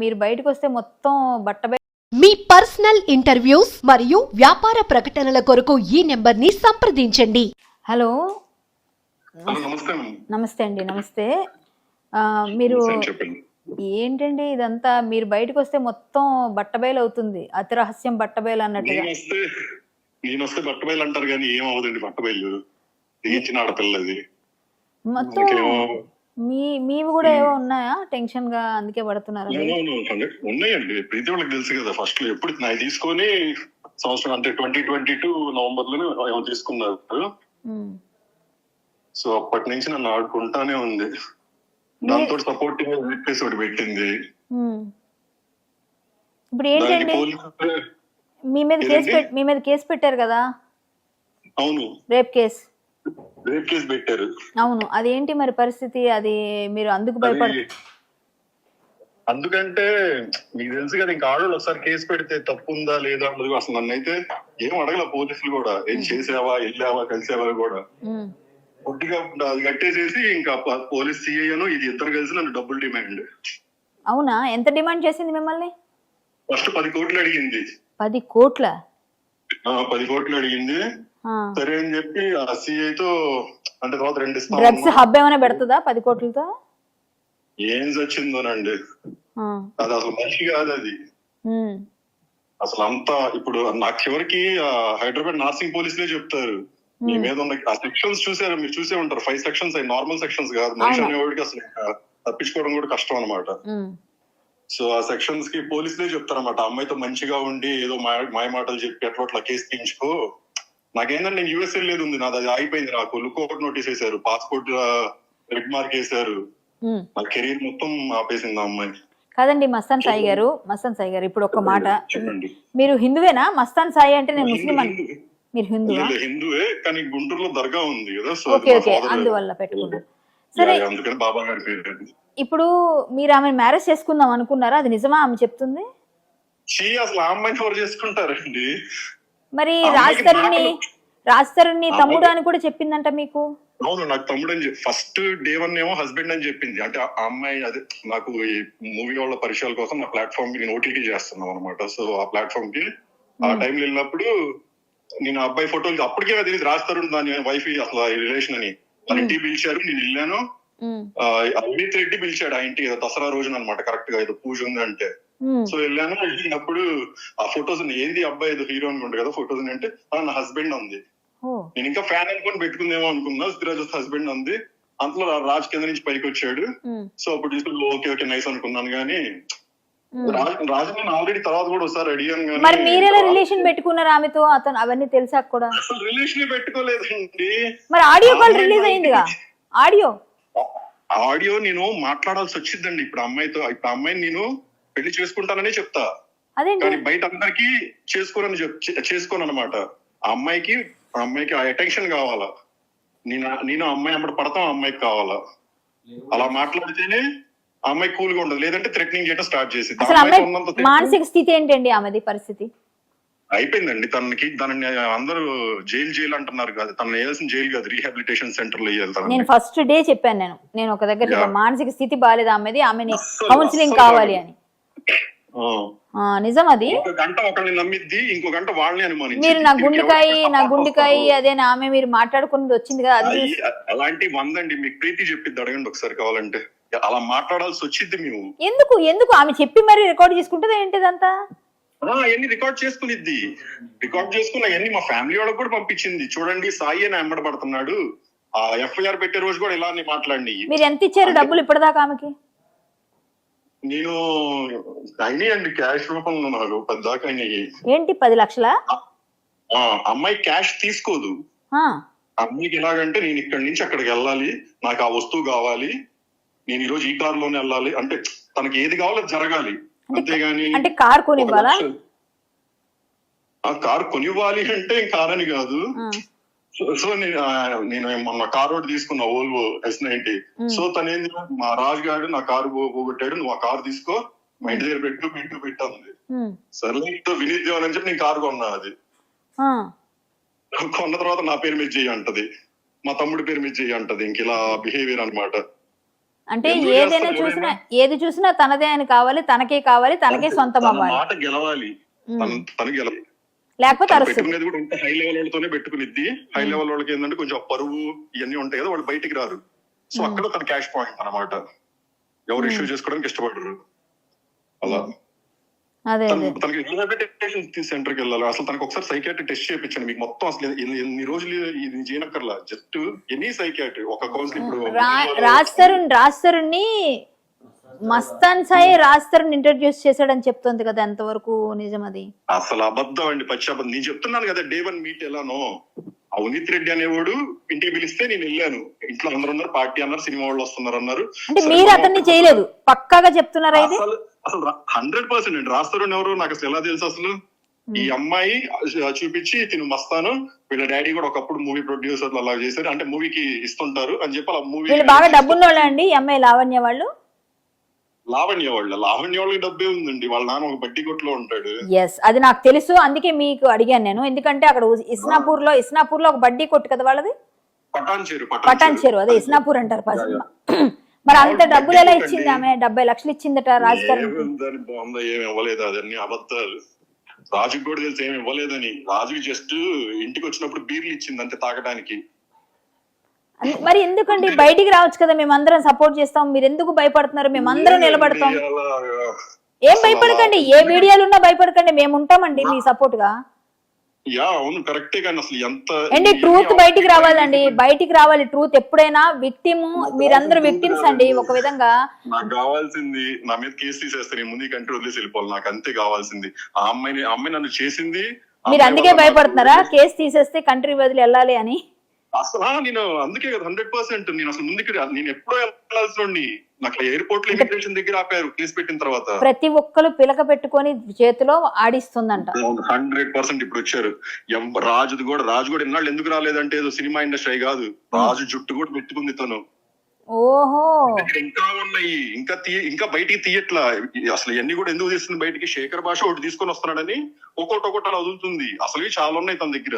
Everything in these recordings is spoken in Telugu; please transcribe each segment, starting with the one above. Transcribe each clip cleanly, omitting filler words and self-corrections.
మీరు బయటకు వస్తే మొత్తం మీ పర్సనల్ ఇంటర్వ్యూస్ మరియు వ్యాపార ప్రకటనల కొరకు ఈ నెంబర్ ని సంప్రదించండి. హలో నమస్తే అండి. నమస్తే. మీరు ఏంటండి ఇదంతా? మీరు బయటకు వస్తే మొత్తం బట్టబయలు అవుతుంది, అతి రహస్యం బట్టబయలు అన్నట్టుగా. నేను వస్తే బట్టబయలు అంటారు కానీ ఏం అవదండి. బట్టబయలు తెగించిన ఆడపిల్లది మొత్తం మీవి కూడా ఏవో ఉన్నాయా? టెన్షన్ గా అందుకే పడుతున్నారు? ఉన్నాయండి, ప్రతి వాళ్ళకి తెలుసు కదా. ఫస్ట్ లో ఎప్పుడు నాకు తీసుకొని సంవత్సరం అంటే 2022 నవంబర్ లోనే తీసుకున్నారు. సో అప్పటి నుంచి నన్ను ఆడుకుంటానే ఉంది. దాంతో సపోర్టింగ్ ఒకటి పెట్టింది. ఇప్పుడు ఏంటండి మీ మీద కేసు పెట్టారు కదా? అవును, రేప్ కేసు పెట్టారు. అవును, అదేంటి మరి పరిస్థితి? అది మీరు అందుకు అందుకంటే మీకు తెలుసు కదా, ఇంకా ఆడవాళ్ళు ఒకసారి కేసు పెడితే తప్పు ఉందా లేదా అన్నది అసలు నన్ను అయితే ఏం అడగల. పోలీసులు కూడా ఏం చేసావా, వెళ్ళావా, కలిసావా కూడా ఒట్టిగా అది కట్టేసేసి ఇంకా పోలీస్ సిఐను ఇది ఇద్దరు కలిసి నన్ను డబ్బులు డిమాండ్. అవునా? ఎంత డిమాండ్ చేసింది మిమ్మల్ని? ఫస్ట్ 10 కోట్లు అడిగింది. 10 కోట్ల? 10 కోట్లు అడిగింది. సరే అని చెప్పి ఆ సిఐతో అంటే తర్వాత 2 ఇస్తాం. డ్రగ్స్ హబ్ ఏమైనా పెడుతుందా 10 కోట్లతో? ఏం చచ్చిందోనండి, అది అసలు మనిషి కాదు అది. అసలు అంతా ఇప్పుడు నాకు చివరికి హైదరాబాద్ నార్సింగ్ పోలీసులే చెప్తారు మీ మీద ఉన్న ఆ సెక్షన్స్ చూసారు, మీరు చూసే ఉంటారు. 5 సెక్షన్స్ అవి నార్మల్ సెక్షన్స్ కాదు. మనిషి అనేవాడికి అసలు తప్పించుకోవడం కూడా కష్టం అనమాట. సో ఆ సెక్షన్స్ కి పోలీసులే చెప్తారన్నమాట, అమ్మాయితో మంచిగా ఉండి ఏదో మాయ మాటలు చెప్పి అట్లా కేసు తీయించుకో. నాకేంటంటే నేను యూఎస్ వెళ్ళేది ఉంది, నాది అది అయిపోయింది. నాకు లుక్అవుట్ నోటీస్ వేశారు, పాస్పోర్ట్ రెడ్ మార్క్ వేశారు, నా కెరీర్ మొత్తం ఆపేసింది ఆ అమ్మాయి. కాదండి మస్తాన్ సాయి గారు, ఇప్పుడు ఒక్క మాట చెప్పండి. మీరు హిందువేనా? మస్తాన్ సాయి అంటే నేను ముస్లిం అని. మీరు హిందువే, కానీ గుంటూరులో దర్గా ఉంది కదా, సో అందువల్ల పెట్టుకున్నారు. సరే, అందుకని బాబా గారి పేరు. ఇప్పుడు మీరు ఆమె మ్యారేజ్ చేసుకుందాం అనుకున్నారా? అది నిజమా ఆమె చెప్తుంది? అసలు ఆ అమ్మాయిని ఎవరు చేసుకుంటారండి? మరి రాజ్ తరుణ్ తమ్ముడు అని కూడా చెప్పిందంట మీకు? అవును, నాకు తమ్ముడు అని ఫస్ట్ డే 1 ఏమో హస్బెండ్ అని చెప్పింది. అంటే ఆ అమ్మాయి అదే నాకు ఈ మూవీ వాళ్ళ పరిచయాల కోసం నా ప్లాట్ఫామ్ కి నేను ఓటీటీ చేస్తున్నాం అనమాట. సో ఆ ప్లాట్ఫామ్ కి ఆ టైంలో వెళ్ళినప్పుడు నేను అబ్బాయి ఫోటోలు అప్పటికే తెలియదు రాజ్ తరుణ్ దాని వైఫ్ అసలు రిలేషన్ అని. వాళ్ళ ఇంటికి పిలిచారు, నేను వెళ్ళాను. అమిత్ రెడ్డి పిలిచాడు ఆ ఇంటికి, ఏదో దసరా రోజున అనమాట, కరెక్ట్ గా ఏదో పూజ ఉంది అంటే. సో వెళ్ళాను, వెళ్ళినప్పుడు ఆ ఫొటోస్ ఏంది అబ్బాయి ఏదో హీరో అనుకుంటా కదా ఫొటోస్ అంటే నా హస్బెండ్ ఉంది. నేను ఇంకా ఫ్యాన్ అనుకుని పెట్టుకుందేమో అనుకున్నా, సిరాజ్ హస్బెండ్ ఉంది. అంతలో రాజ్ కింద నుంచి పైకి వచ్చాడు. సో అప్పుడు తీసుకుని ఓకే నైస్ అనుకున్నాను. కానీ రాజు నేను ఆల్రెడీ తర్వాత కూడా ఒకసారి అడిగాను. మరి మీరెలా రిలేషన్ పెట్టుకున్నారు ఆమెతో? అతను అవన్నీ తెలిసాక కూడా అసలు రిలేషన్ పెట్టుకోలేదండి. మరి ఆడియో కాల్ రిలీజ్ అయిందిగా? ఆడియో నేను మాట్లాడాల్సి వచ్చిందండి ఇప్పుడు అమ్మాయితో. ఇప్పుడు అమ్మాయిని నేను పెళ్లి చేసుకుంటానని చెప్తా, కానీ బయట అందరికి చేసుకోను అనమాట. ఆ అమ్మాయికి ఆ అటెన్షన్ కావాలా, నేను అమ్మాయి అమ్మడి పడతాం, ఆ అమ్మాయికి కావాలా. అలా మాట్లాడితేనే ఆ అమ్మాయి కూల్ గా ఉండదు, లేదంటే థ్రెటనింగ్ చేయడం స్టార్ట్ చేసింది. మానసిక స్థితి ఏంటండి ఆమెది పరిస్థితి? అయిపోయిందండి. దాన్ని అందరూ జైలు అంటున్నారు కాదు, తను వేయాల్సిన జైలు కాదు, రీహాబిలిటేషన్ సెంటర్ లో వేయాలి. నేను ఫస్ట్ డే చెప్పాను, నేను ఒక దగ్గర మానసిక స్థితి బాగాలేదు ఆమెది, ఆమెని కౌన్సిలింగ్ కావాలి అని. నిజం అది. ఒక గంట ఒకరిని నమ్మిద్ది, ఇంకో గంట వాళ్ళని అనుమానించి. మీరు నా గుండెకాయ అదే ఆమె మీరు మాట్లాడుకున్నది వచ్చింది కదా, అది అలాంటి 100 అండి. మీకు ప్రీతి చెప్పిద్ది, అడగండి ఒకసారి కావాలంటే. అలా మాట్లాడాల్సి వచ్చింది మేము. ఎందుకు ఆమె చెప్పి మరి రికార్డ్ చేసుకుంటుందా ఏంటిదంతా? అవన్నీ రికార్డ్ చేసుకునిద్ది, రికార్డ్ చేసుకుని అవన్నీ మా ఫ్యామిలీ వాళ్ళకి కూడా పంపించింది. చూడండి సాయి అని వెంబడబడుతున్నాడు, ఆ ఎఫ్ఐఆర్ పెట్టే రోజు కూడా ఇలా మాట్లాడి. మీరు ఎంత ఇచ్చారు డబ్బులు ఇప్పటిదాకా ఆమెకి? నేను అయినాయండి క్యాష్ రూపంలో, నాకు పెద్దాకా అయినాయి. ఏంటి 10 లక్షలా? అమ్మాయి క్యాష్ తీసుకోదు. అమ్మాయికి ఎలాగంటే నేను ఇక్కడి నుంచి అక్కడికి వెళ్ళాలి, నాకు ఆ వస్తువు కావాలి, నేను ఈ రోజు ఈ కార్ లోనే వెళ్ళాలి, అంటే తనకి ఏది కావాలో జరగాలి, అంతేగాని అంటే కార్ కొనివ్వాలా? ఆ కార్ కొనివ్వాలి అంటే కారని కాదు. సో నేను మొన్న కార్ ఒకటి తీసుకున్నా, ఓల్వో S90. సో తనేంది, మా రాజు గారు నా కారు పోగొట్టాడు, నువ్వు ఆ కారు తీసుకో, మా ఇంటి దగ్గర పెట్టు. సర్లే వినీత్ దేవన్ అని చెప్పి నేను కారు కొన్నా. అది కొన్న తర్వాత నా పేరు మీద చెయ్యి అంటది, మా తమ్ముడి పేరు మీద చెయ్యి అంటది. ఇంక ఇలా బిహేవియర్ అనమాట. అంటే ఎందుకు ఏదైనా చేస్తారు చూసినా ఎవరైనా? ఏది చూసినా తనదే అని కావాలి, తనకే కావాలి, తనకే సొంతం తన అవ్వాలి, మాట గెలవాలి, తను గెలవాలి. లేకపోతే తను అరుస్తుంది. పెట్టుకునేది కూడా ఉంటే హై లెవెల్ వాళ్ళతోనే పెట్టుకునిద్ది. హై లెవెల్ వాళ్ళకి ఏంటంటే కొంచెం పరువు ఇవన్నీ ఉంటాయి కదా, వాళ్ళు బయటికి రారు. సో అక్కడ తన క్యాష్ పాయింట్ అన్నమాట. ఎవరు ఇష్యూ చేసుకోవడానికి ఇష్టపడరు. అలా అదే అదే తనకి రిహాబిలిటేషన్ సెంటర్ కి వెళ్ళాలి. అసలు తనకు ఒకసారి సైకియాట్రీ టెస్ట్ చేయించండి. మీకు మొత్తం అసలు ఎన్ని రోజులు ఇది చేయనక్కర్లా, జస్ట్ ఎనీ సైకియాట్రీ ఒక కౌన్సిల్. ఇప్పుడు రాజ్ తరుణ్ మస్తాన్ సాయి రాజ్ తరుణ్ ఇంట్రడ్యూస్ చేశాడని చెప్తుంది కదా, ఎంతవరకు నిజం అది? అసలు అబద్ధం అండి, పచ్చి అబద్ధం. నేను చెప్తున్నాను కదా, డే 1 మీట్ ఎలానో అవినీత్ రెడ్డి అనేవాడు ఇంటికి పిలిస్తే నేను వెళ్ళాను. ఇంట్లో అందరూ ఉన్నారు, పార్టీ అన్నారు, సినిమా వాళ్ళు వస్తున్నారు అన్నారు. అంటే మీరు అతన్ని చేయలేదు పక్కాగా చెప్తున్నారా ఇది? అసలు 100% అండి. రాస్తారు ఎవరు నాకు అసలు ఎలా తెలుసు అసలు? ఈ అమ్మాయి చూపించి తిను మస్తాను, వీళ్ళ డాడీ కూడా ఒకప్పుడు మూవీ ప్రొడ్యూసర్లు అలా చేశారు, అంటే మూవీకి ఇస్తుంటారు అని చెప్పి అలా మూవీ. వీళ్ళు బాగా డబ్బున్నోళ్ళ అండి ఈ అమ్మాయి లావణ్య వాళ్ళు? లావణ్య వాళ్ళకి డబ్బే ఉందండి. వాళ్ళ నాన్న ఒక బడ్డీ కొట్లో ఉంటాడు. ఎస్, అది నాకు తెలుసు, అందుకే మీకు అడిగాను నేను. ఎందుకంటే అక్కడ ఇస్నాపూర్ లో ఒక బడ్డీ కొట్టు కదా వాళ్ళది, పటాన్ చెరు, అదే ఇస్నాపూర్ అంటారు. మరి అంత డబ్బులు ఎలా ఇచ్చింది ఆమె? 70 లక్షలు ఇచ్చిందట రాజకీయ. బాగుందా? ఏమి ఇవ్వలేదు, అదన్నీ అబద్ధాలు. రాజుకి కూడా తెలిసి ఏమి ఇవ్వలేదని. రాజుకి జస్ట్ ఇంటికి వచ్చినప్పుడు బీర్లు ఇచ్చింది అంతే తాగడానికి. మరి ఎందుకండి బయటికి రావచ్చు కదా, మేమందరం సపోర్ట్ చేస్తాం, మీరు ఎందుకు భయపడుతున్నారు? మేమందరం నిలబడతాం. ఏం భయపడకండి, ఏ వీడియోలు ఉన్నా భయపడకండి, మేము ఉంటామండి మీ సపోర్ట్ గా. యా అవును, కరెక్టే. కానీ అసలు ఎంత అండి ట్రూత్ బయటికి రావాలండి, బయటికి రావాలి ట్రూత్. ఎప్పుడైనా విక్టిమ్, మీరందరూ విక్టిమ్స్ అండి ఒక విధంగా. నాకు కావాల్సింది నా మీద కేసు తీసేస్తే నేను ముందు కంట్రీ వదిలేసి వెళ్ళిపోవాలి. నాకు అంతే కావాల్సింది. ఆ అమ్మాయి నన్ను చేసింది. మీరు అందుకే భయపడుతున్నారా కేసు తీసేస్తే కంట్రీ వదిలి వెళ్ళాలి అని? అసలు నేను అందుకే కదా 100% నేను అసలు ముందుకు నేను ఎప్పుడో వెళ్ళాల్సిన నాకు ఎయిర్పోర్ట్ లో ఇమిగ్రేషన్ దగ్గర ఆపారు కేసు పెట్టిన తర్వాత. ప్రతి ఒక్కరు పిలక పెట్టుకొని చేతిలో ఆడిస్తుందంట. 100% ఇప్పుడు వచ్చారు. రాజు కూడా ఇన్నాళ్ళు ఎందుకు రాలేదంటే ఏదో సినిమా ఇండస్ట్రీ కాదు, రాజు జుట్టు కూడా పెట్టుకుంది తను. ఓహో, ఇంకా ఉన్నాయి, ఇంకా బయటికి తీయట్లా. అసలు ఇవన్నీ కూడా ఎందుకు తీస్తుంది బయటికి? శేఖర్ భాష ఒకటి తీసుకొని వస్తున్నాడని ఒకటి అలా వదులుతుంది. అసలు చాలా ఉన్నాయి తన దగ్గర.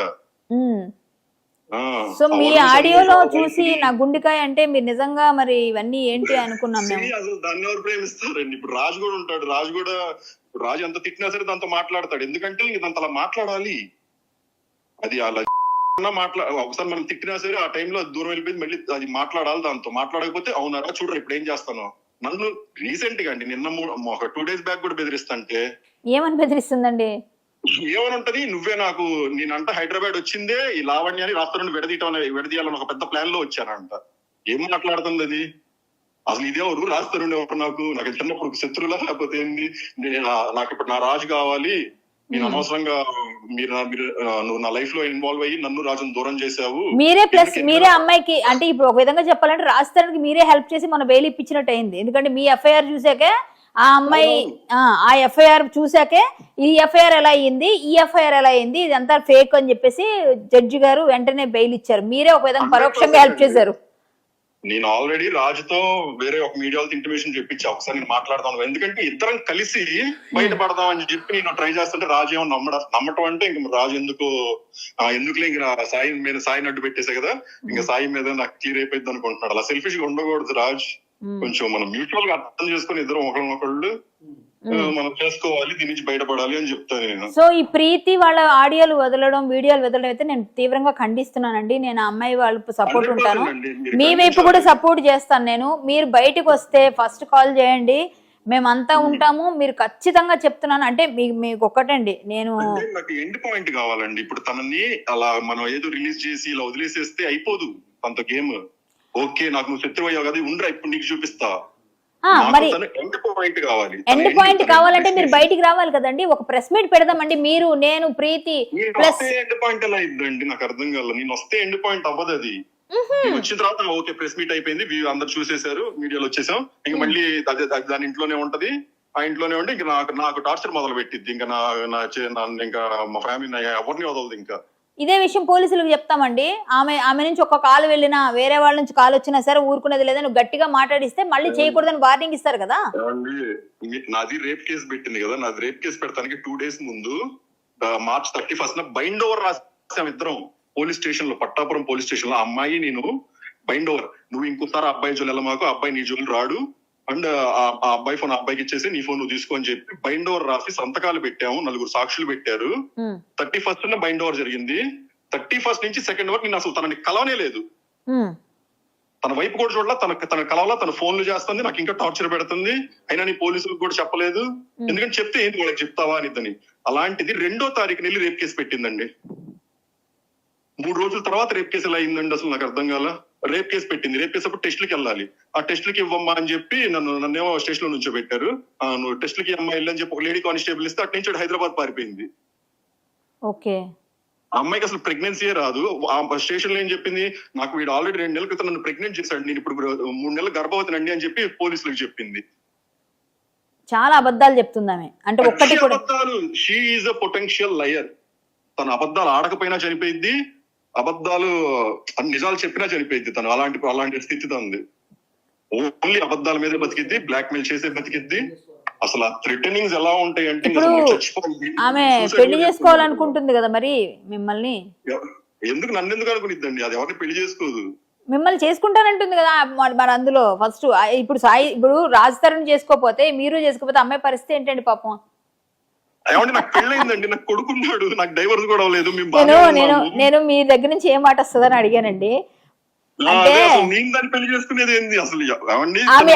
సో మీ ఆడియోలో చూసి నా గుండెకాయ అంటే మీరు నిజంగా మరి ఇవన్నీ ఏంటి అనుకున్నాం మేము. అసలు దాన్ని ఎవరు ప్రేమిస్తారండి? ఇప్పుడు రాజు కూడా ఉంటాడు. రాజు ఎంత తిట్టినా సరే దాంతో మాట్లాడతాడు. ఎందుకంటే దాంతో అలా మాట్లాడాలి. అది అలా ఒకసారి మనం తిట్టినా సరే ఆ టైంలో దూరం వెళ్ళిపోయింది, మళ్ళీ అది మాట్లాడాలి. దాంతో మాట్లాడకపోతే అవునారా చూడరా ఇప్పుడు ఏం చేస్తాను. నన్ను రీసెంట్ గా అండి నిన్న ఒక 2 days బ్యాక్ కూడా బెదిరిస్తాంటే. ఏమని బెదిరిస్తుందండి? ఏమని ఉంటది, నువ్వే నాకు నేనంట హైదరాబాద్ వచ్చిందే ఈ లావణ్యాన్ని రాష్ట్రం నుండి విడదీయాలని ఒక పెద్ద ప్లాన్ లో వచ్చానంట. ఏం మాట్లాడుతుంది అది? అసలు ఇదేవరు రాస్తారు ఎవరు? నాకు చిన్నప్పుడు శత్రువులా లేకపోతే ఏంది? నాకు ఇప్పుడు నా రాజు కావాలి, నేను అనవసరంగా నువ్వు నా లైఫ్ లో ఇన్వాల్వ్ అయ్యి నన్ను రాజును దూరం చేసావు. మీరే అమ్మాయికి అంటే ఇప్పుడు ఒక విధంగా చెప్పాలంటే రాజస్థానికి మీరే హెల్ప్ చేసి మన బెయిల్ ఇప్పించినట్టు అయింది. ఎందుకంటే మీ ఎఫ్ఐఆర్ చూసాకే ఆ అమ్మాయి ఆ ఎఫ్ఐఆర్ చూసాకే ఈ ఎఫ్ఐఆర్ ఎలా అయ్యింది, ఈ ఎఫ్ఐఆర్ ఎలా అయ్యింది, ఇదంతా ఫేక్ అని చెప్పేసి జడ్జి గారు వెంటనే బెయిల్ ఇచ్చారు. మీరే ఒక విధంగా పరోక్షంగా హెల్ప్ చేశారు. నేను ఆల్రెడీ రాజుతో వేరే ఒక మీడియాతో ఇంటిమేషన్ చెప్పించా, ఒకసారి నేను మాట్లాడతాను. ఎందుకంటే ఇద్దరం కలిసి బయటపడదాం అని చెప్పి నేను ట్రై చేస్తుంటే రాజు ఏమో నమ్మటం అంటే ఇంక రాజు ఎందుకులే ఇంకా సాయి అడ్డు పెట్టేసా కదా, ఇంకా సాయి మీద నాకు క్లియర్ అయిపోయింది అనుకుంటున్నాడు. అలా సెల్ఫిష్ గా ఉండకూడదు రాజ్. కొంచెం మనం మ్యూచువల్ గా అర్థం చేసుకుని ఇద్దరం ఒకళ్ళనొకళ్ళు మనం చేసుకోవాలి, దీని నుంచి బయటపడాలి అని చెప్తాను నేను. సో ఈ ప్రీతి వాళ్ళ ఆడియోలు వదలడం, వీడియోలు వదలడం అయితే నేను తీవ్రంగా ఖండిస్తున్నానండి. నేను అమ్మాయి వాళ్ళ సపోర్ట్ ఉంటాను, మీ వైపు కూడా సపోర్ట్ చేస్తాను నేను. మీరు బయటకు వస్తే ఫస్ట్ కాల్ చేయండి, మేమంతా ఉంటాము. మీరు ఖచ్చితంగా చెప్తున్నాను అంటే మీకు ఒక్కటండి, నేను నాకు ఎండ్ పాయింట్ కావాలండి. ఇప్పుడు తనని అలా మనం ఏదో రిలీజ్ చేసి ఇలా వదిలేసేస్తే అయిపోదు తనతో గేమ్. ఓకే నాకు నువ్వు శత్రువు అయ్యావు కదా, ఉండరా ఇప్పుడు నీకు చూపిస్తా. మరి ఎండ్ పాయింట్ కావాలి. ఎండ్ పాయింట్ కావాలంటే మీరు బయటికి రావాలి కదండి. ఒక ప్రెస్ మీట్ పెడదామండి, మీరు నేను ప్రీతి ప్లస్. ఎండ్ పాయింట్ ఎలా ఇద్దండి? నాకు అర్థం కాదు. నేను వస్తే ఎండ్ పాయింట్ అవ్వదు అది. వచ్చిన తర్వాత ఓకే ప్రెస్ మీట్ అయిపోయింది, అందరు చూసేశారు, మీడియాలో వచ్చేసాం, ఇంక మళ్ళీ దాని ఇంట్లోనే ఉంటది. ఆ ఇంట్లోనే ఉండి ఇంకా నాకు టార్చర్ మొదలు పెట్టిద్ది. ఇంకా ఇంకా మా ఫ్యామిలీ ఎవరిని వదలదు. ఇంకా ఇదే విషయం పోలీసులకు చెప్తామండి. ఆమె నుంచి ఒక కాల్ వెళ్ళినా, వేరే వాళ్ళ నుంచి కాల్ వచ్చినా సరే ఊరుకునేది లేదా. నువ్వు గట్టిగా మాట్లాడిస్తే మళ్ళీ చేయకూడదని వార్నింగ్ ఇస్తారు కదా. నాది రేప్ కేసు పెట్టింది కదా, నాది రేప్ కేసు పెడతానికి 2 days ముందు March 31st బైండ్ ఓవర్ రాసాం ఇద్దరం పోలీస్ స్టేషన్ లో, పట్టాపురం పోలీస్ స్టేషన్ లో. అమ్మాయి నేను బైండ్ ఓవర్, నువ్వు ఇంకోసారి ఆ అబ్బాయి జోలు మాకు, ఆ అబ్బాయి నీ జోలు రాడు, అండ్ ఆ అబ్బాయి ఫోన్ ఆ అబ్బాయికి ఇచ్చేసి నీ ఫోన్ నువ్వు తీసుకో అని చెప్పి బైండ్ ఓవర్ రాసి సంతకాలు పెట్టాము, 4 సాక్షులు పెట్టారు. 31st బైండ్ ఓవర్ జరిగింది. 31st నుంచి 2nd వరకు నేను అసలు తనని కలవనే లేదు, తన వైపు కూడా చూడాల, తన కలవలా, తన ఫోన్లు చేస్తుంది, నాకు ఇంకా టార్చర్ పెడుతుంది. అయినా నీ పోలీసులకు కూడా చెప్పలేదు, ఎందుకంటే చెప్తే ఏంటి వాళ్ళకి చెప్తావా అని. అలాంటిది 2వ తారీఖున వెళ్ళి రేప్ కేసు పెట్టిందండి. 3 రోజుల తర్వాత రేప్ కేసు ఎలా అయిందండి అసలు నాకు అర్థం కాల. రేప్ కేసు పెట్టింది, రేప్ కేసు అప్పుడు టెస్ట్లకి వెళ్ళాలి, ఆ టెస్ట్లకి ఇవ్వమ్మా అని చెప్పి నన్నేమో స్టేషన్ లో నుంచో పెట్టారు. నువ్వు టెస్ట్లకి అమ్మాయి వెళ్ళని చెప్పి ఒక లేడీ కానిస్టేబుల్ ఇస్తే అటు నుంచి హైదరాబాద్ పారిపోయింది. ఓకే, ఆ అమ్మాయికి అసలు ప్రెగ్నెన్సీయే రాదు. ఆ స్టేషన్ లో ఏం చెప్పింది, నాకు వీడు ఆల్రెడీ 2 నెలల క్రితం నన్ను ప్రెగ్నెంట్ చేశాడు, నేను ఇప్పుడు 3 నెలలు గర్భవతినండి అని చెప్పి పోలీసులకు చెప్పింది. చాలా అబద్ధాలు చెప్తుందామె, అంటే ఒక్కటి కూడా అబద్ధాలు. She is a potential liar. తన అబద్ధాలు ఆడకపోయినా చనిపోయింది, అబద్ధాలు నిజాలు చెప్పినా చనిపోయింది తను. అలాంటి స్థితి ఉంది. ఓన్లీ అబద్ధాల మీద బతికిద్ది, బ్లాక్ మెయిల్ చేసే బతికిద్ది. అసలు ఆ థ్రెటనింగ్స్ ఎలా ఉంటాయి అంటే ఆమె పెళ్లి చేసుకోవాలనుకుంటుంది కదా మరి మిమ్మల్ని, ఎందుకు నన్ను ఎందుకు అనుకునిద్దండి, అది ఎవరిని పెళ్లి చేసుకోదు, మిమ్మల్ని చేసుకుంటానంటుంది కదా. మరి అందులో ఫస్ట్ ఇప్పుడు రాజ్ తరుణ్ చేసుకోపోతే, మీరు చేసుకోపోతే అమ్మాయి పరిస్థితి ఏంటండి పాపం. ఏమంటే నాకు పెళ్ళయిందండి, నాకు కొడుకున్నాడు, నాకు డైవర్స్ కూడా లేదు. నేను మీ దగ్గర నుంచి ఏం మాట వస్తుందని అడిగానండి. అంటే పెళ్లి చేసుకునేది ఏంది అసలు, ఆమె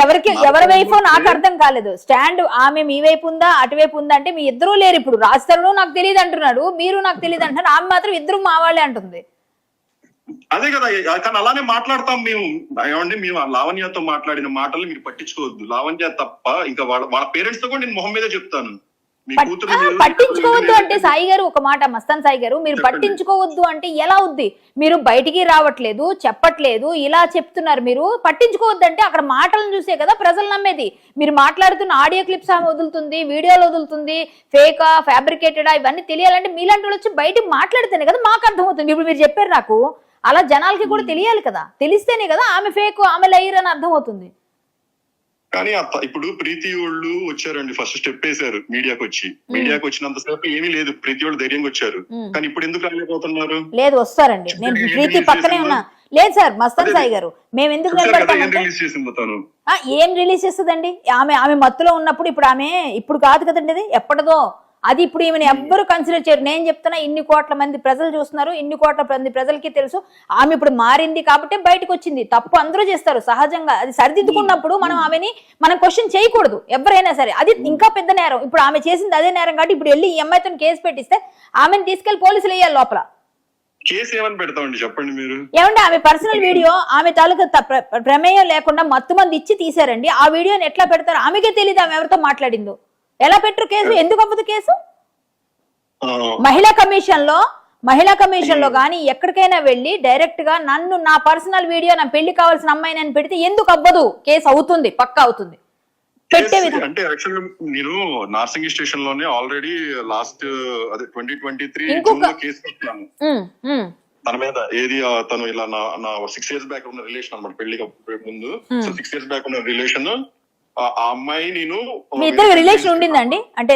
ఎవరి వైపు నాకు అర్థం కాలేదు. స్టాండ్ ఆమె మీ వైపు ఉందా అటువైపు ఉందా అంటే మీ ఇద్దరూ లేరు. ఇప్పుడు రాజ్ తరుణ్ నాకు తెలియదు అంటున్నాడు, మీరు నాకు తెలియదు అంటున్నారు, ఆమె మాత్రం ఇద్దరు మా వాళ్ళే అంటుంది. అదే కదా, కానీ అలానే మాట్లాడతాం మేము. ఏమండి మేము లావణ్యతో మాట్లాడిన మాటలు మీరు పట్టించుకోవద్దు. లావణ్య తప్ప ఇంకా వాళ్ళ పేరెంట్స్ తో కూడా నేను మొహం మీదే చెప్తాను. పట్టించుకోవద్దు అంటే సాయి గారు ఒక మాట, మస్తాన్ సాయి గారు, మీరు పట్టించుకోవద్దు అంటే ఎలా అవుద్ది? మీరు బయటికి రావట్లేదు, చెప్పట్లేదు, ఇలా చెప్తున్నారు. మీరు పట్టించుకోవద్దు అంటే అక్కడ మాటలను చూసే కదా ప్రజలు నమ్మేది. మీరు మాట్లాడుతున్న ఆడియో క్లిప్స్ ఆమె వదులుతుంది, వీడియోలు వదులుతుంది, ఫేకా ఫ్యాబ్రికేటెడా ఇవన్నీ తెలియాలంటే మీలాంటి వాళ్ళు వచ్చి బయటకు మాట్లాడితేనే కదా మాకు అర్థమవుతుంది. ఇప్పుడు మీరు చెప్పారు నాకు, అలా జనాలకి కూడా తెలియాలి కదా, తెలిస్తేనే కదా ఆమె ఫేక్ ఆమె లైర్ అని అర్థమవుతుంది. కానీ ఇప్పుడు ప్రీతి వాళ్ళు వచ్చారండి, ఫస్ట్ స్టెప్ వేశారు మీడియాకి వచ్చి. మీడియాకి వచ్చినంతసేపు ఏమీ లేదు, ప్రీతి వాళ్ళు ధైర్యంగా వచ్చారు. కానీ ఇప్పుడు ఎందుకు రాలేకపోతున్నారు? లేదు వస్తారండి, నేను ప్రీతి పక్కనే ఉన్నా. లేదు సార్ మస్తాన్ సాయి గారు, మేము ఎందుకు ఏం రిలీజ్ చేస్తుందండి? ఆమె మత్తులో ఉన్నప్పుడు, ఇప్పుడు కాదు కదండి, అది ఎప్పటిదో. అది ఇప్పుడు ఈమెను ఎవ్వరు కన్సిడర్ చేయరు. నేను చెప్తున్నా, ఇన్ని కోట్ల మంది ప్రజలు చూస్తున్నారు, ఇన్ని కోట్ల మంది ప్రజలకి తెలుసు ఆమె ఇప్పుడు మారింది కాబట్టి బయటకు వచ్చింది. తప్పు అందరూ చేస్తారు సహజంగా, అది సరిదిద్దుకున్నప్పుడు మనం క్వశ్చన్ చేయకూడదు ఎవరైనా సరే. అది ఇంకా పెద్ద నేరం. ఇప్పుడు ఆమె చేసింది అదే నేరం కాబట్టి ఇప్పుడు వెళ్ళి ఈ అమ్మాయితో కేసు పెట్టిస్తే ఆమెను తీసుకెళ్లి పోలీసులు వేయాలి లోపల. కేసు ఏమని పెడతామండి చెప్పండి మీరు? ఏమంటే ఆమె పర్సనల్ వీడియో, ఆమె తాలూకా ప్రమేయం లేకుండా మత్తు మంది ఇచ్చి తీసారండి. ఆ వీడియోని ఎట్లా పెడతారు ఆమెకే తెలియదు ఆమె ఎవరితో మాట్లాడిందో. ఎలా పెట్టరు కేసు? ఎందుకు అవ్వదు కేసు? మహిళా కమిషన్ లో గానీ ఎక్కడికైనా వెళ్ళి డైరెక్ట్ గా నా పర్సనల్ వీడియో, నా పెళ్లి కావాల్సిన అమ్మాయిని అని పెడితే ఎందుకు అవ్వదు? కేసు అవుతుంది, పక్కా అవుతుంది. అంటే యాక్చువల్ నేను నార్సింగి స్టేషన్ లోనే ఆల్రెడీ లాస్ట్ 2023 జూన్ లో కేసు పెట్టాను తన మీద. ఏది తను ఇలా నా 6 years బ్యాక్ ఉన్న రిలేషన్ అన్నమాట, పెళ్లికి ముందు. సో 6 years బ్యాక్ ఉన్న రిలేషన్. ఆ అమ్మాయి నేను మీ ఇద్దరు రిలేషన్ ఉండిందండి, అంటే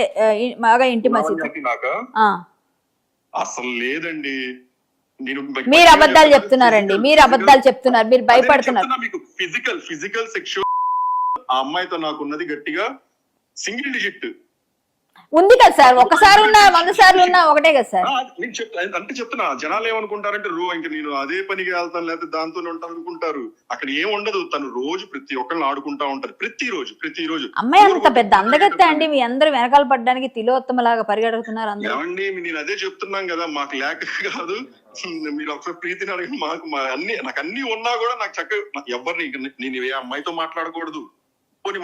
బాగా ఇంటిమసీ? నాకా అసలు లేదండి. మీరు అబద్ధాలు చెప్తున్నారండి, మీరు భయపడుతున్నారు. మీకు ఫిజికల్ సెక్షువల్ ఆ అమ్మాయితో నాకు ఉన్నది గట్టిగా సింగిల్ డిజిట్ ఉంది కదా సార్. ఒకసారి ఉన్నా 100 సార్లు ఉన్నా ఒకటే కదా సార్. అంటే చెప్తున్నా, జనాలు ఏమనుకుంటారంటే ఇంకా నేను అదే పనికి వెళ్తాను లేకపోతే దాంతోనే ఉంటాను అనుకుంటారు. అక్కడ ఏం ఉండదు. తను రోజు ప్రతి ఒక్కరిని ఆడుకుంటా ఉంటారు, ప్రతిరోజు. అమ్మాయి అంత పెద్ద అందగత్తే అండి, మీ అందరూ వెనకాల పడ్డానికి తిలోత్తమలాగా పరిగెడుతున్నారు అందరూ. ఏమండి నేను అదే చెప్తున్నాం కదా, మాకు లేక కాదు. మీరు ఒకసారి ప్రీతిని అడిగి, నాకు అన్ని ఉన్నా కూడా నాకు చక్కగా ఎవరిని నేను ఏ అమ్మాయితో మాట్లాడకూడదు,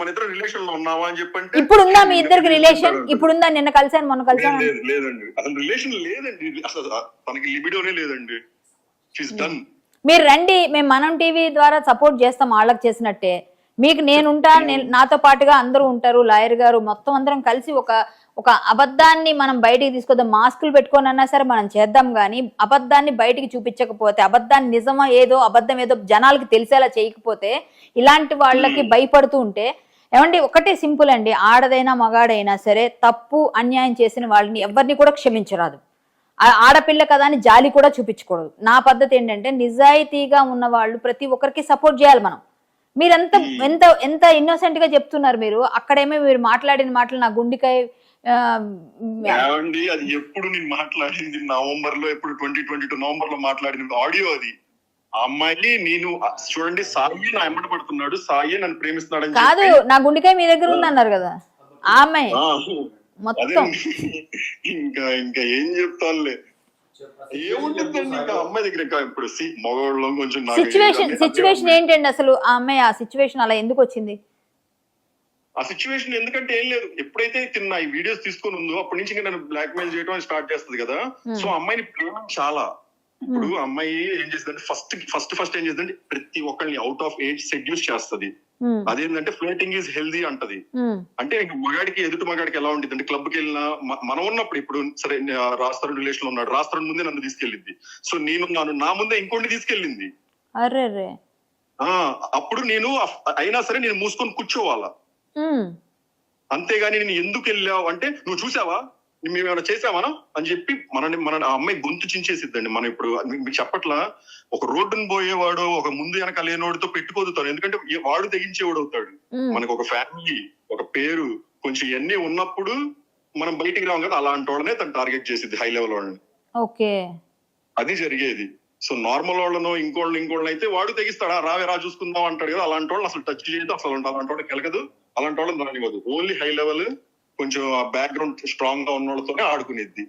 మన ఇద్దరు రిలేషన్ లో ఉన్నావా అని చెప్పంటే ఇప్పుడు ఉందా మీ ఇద్దరికి రిలేషన్? ఇప్పుడు ఉందా? నిన్న కలిసాను, మొన్న కలిసాను. లేదండి, అసలు రిలేషన్ లేదండి, అసలు తనకి లిబిడోనే లేదండి. She's done. మీరు రండి, మేము మనం టీవీ ద్వారా సపోర్ట్ చేస్తాం వాళ్ళకి చేసినట్టే. మీకు నేనుంటా, నాతో పాటుగా అందరూ ఉంటారు, లాయర్ గారు, మొత్తం అందరం కలిసి ఒక అబద్ధాన్ని మనం బయటికి తీసుకొద్దాం. మాస్కులు పెట్టుకొని అన్నా సరే మనం చేద్దాం, కానీ అబద్ధాన్ని బయటికి చూపించకపోతే, అబద్ధాన్ని నిజమా ఏదో అబద్ధం ఏదో జనాలకి తెలిసేలా చేయకపోతే, ఇలాంటి వాళ్ళకి భయపడుతూ ఉంటే ఏమండి, ఒకటే సింపుల్ అండి, ఆడదైనా మగాడైనా సరే తప్పు అన్యాయం చేసిన వాళ్ళని ఎవరిని కూడా క్షమించరాదు. ఆడపిల్ల కదా అని జాలి కూడా చూపించకూడదు. నా పద్ధతి ఏంటంటే నిజాయితీగా ఉన్న వాళ్ళు ప్రతి ఒక్కరికి సపోర్ట్ చేయాలి మనం. మీరెంత ఎంత ఎంత ఇన్నోసెంట్ గా చెప్తున్నారు మీరు. అక్కడేమో మీరు మాట్లాడిన మాటలు నా గుండెకాయ ఏమండి అది ఎప్పుడు నేను మాట్లాడింది నవంబర్ లో, ఎప్పుడు 2022 నవంబర్ లో మాట్లాడిన ఆడియో అది. ఆ అమ్మాయి నేను చూడండి, సాయి నా ఎమ్మట పడుతున్నాడు, సాయి నన్ను ప్రేమిస్తున్నాడని కాదు, నా గుండెకాయ మీ దగ్గర ఉంది అన్నారు కదా ఆ అమ్మాయి మొత్తం. ఇంకా ఇంకా ఏం చెప్తానులే, ఏముంటుందండి ఇంకా అమ్మాయి దగ్గర. ఇంకా ఇప్పుడు మగవాళ్ళు కొంచెం సిచ్యువేషన్ ఏంటండి అసలు? ఆ అమ్మాయి ఆ సిచ్యువేషన్ అలా ఎందుకు వచ్చింది? ఆ సిచ్యువేషన్ ఎందుకంటే ఏం లేదు, ఎప్పుడైతే తిన్న ఈ వీడియోస్ తీసుకొని ఉందో అప్పటి నుంచి ఇంకా నన్ను బ్లాక్ మెయిల్ చేయడం స్టార్ట్ చేస్తుంది కదా. సో అమ్మాయిని ప్రేమ చాలా. ఇప్పుడు అమ్మాయి ఏం చేస్తుందంటే ఫస్ట్ ఏం చేస్తుందంటే ప్రతి ఒక్కరిని అవుట్ ఆఫ్ ఏజ్ సెడ్యూస్ చేస్తుంది. అదేంటంటే ఫ్లర్టింగ్ ఈజ్ హెల్దీ అంటది. అంటే మగాడికి ఎదుటి మగాడికి ఎలా ఉంటుంది అంటే క్లబ్ కి వెళ్ళినా మనం ఉన్నప్పుడు, ఇప్పుడు సరే రాస్తారన్ రిలేషన్ లో ఉన్నాడు, రాస్తారన్ ముందే నన్ను తీసుకెళ్ళింది. సో నేను నా ముందే ఇంకోటి తీసుకెళ్ళింది. అప్పుడు నేను అయినా సరే నేను మూసుకొని కూర్చోవాలా. అంతేగాని నేను ఎందుకు వెళ్ళావు అంటే నువ్వు చూసావా, మేము ఏమైనా చేసావానా అని చెప్పి మన అమ్మాయి గొంతు చించేసిద్దండి. మనం ఇప్పుడు మీకు చెప్పట్లా, ఒక రోడ్డును పోయేవాడు ఒక ముందు వెనక లేనివాడితో పెట్టుకోదుతాడు. ఎందుకంటే వాడు తెగించేవాడు అవుతాడు. మనకు ఒక ఫ్యామిలీ, ఒక పేరు, కొంచెం ఇవన్నీ ఉన్నప్పుడు మనం బయటికి రావు కదా, అలాంటి వాళ్ళనే తను టార్గెట్ చేసిద్ది, హై లెవెల్ వాళ్ళని. అది జరిగేది. సో నార్మల్ వాళ్ళను ఇంకోళ్ళని అయితే వాడు తెగిస్తాడా, రావే రా చూసుకుందాం అంటాడు కదా. అలాంటి వాళ్ళని అసలు టచ్ చేయదు, అసలు అలాంటి వాళ్ళకి కలగదు, అలాంటి వాళ్ళని రానివ్వదు. ఓన్లీ హై లెవెల్ కొంచెం బ్యాక్గ్రౌండ్ స్ట్రాంగ్ గా ఉన్న వాళ్ళతోనే ఆడుకునేది.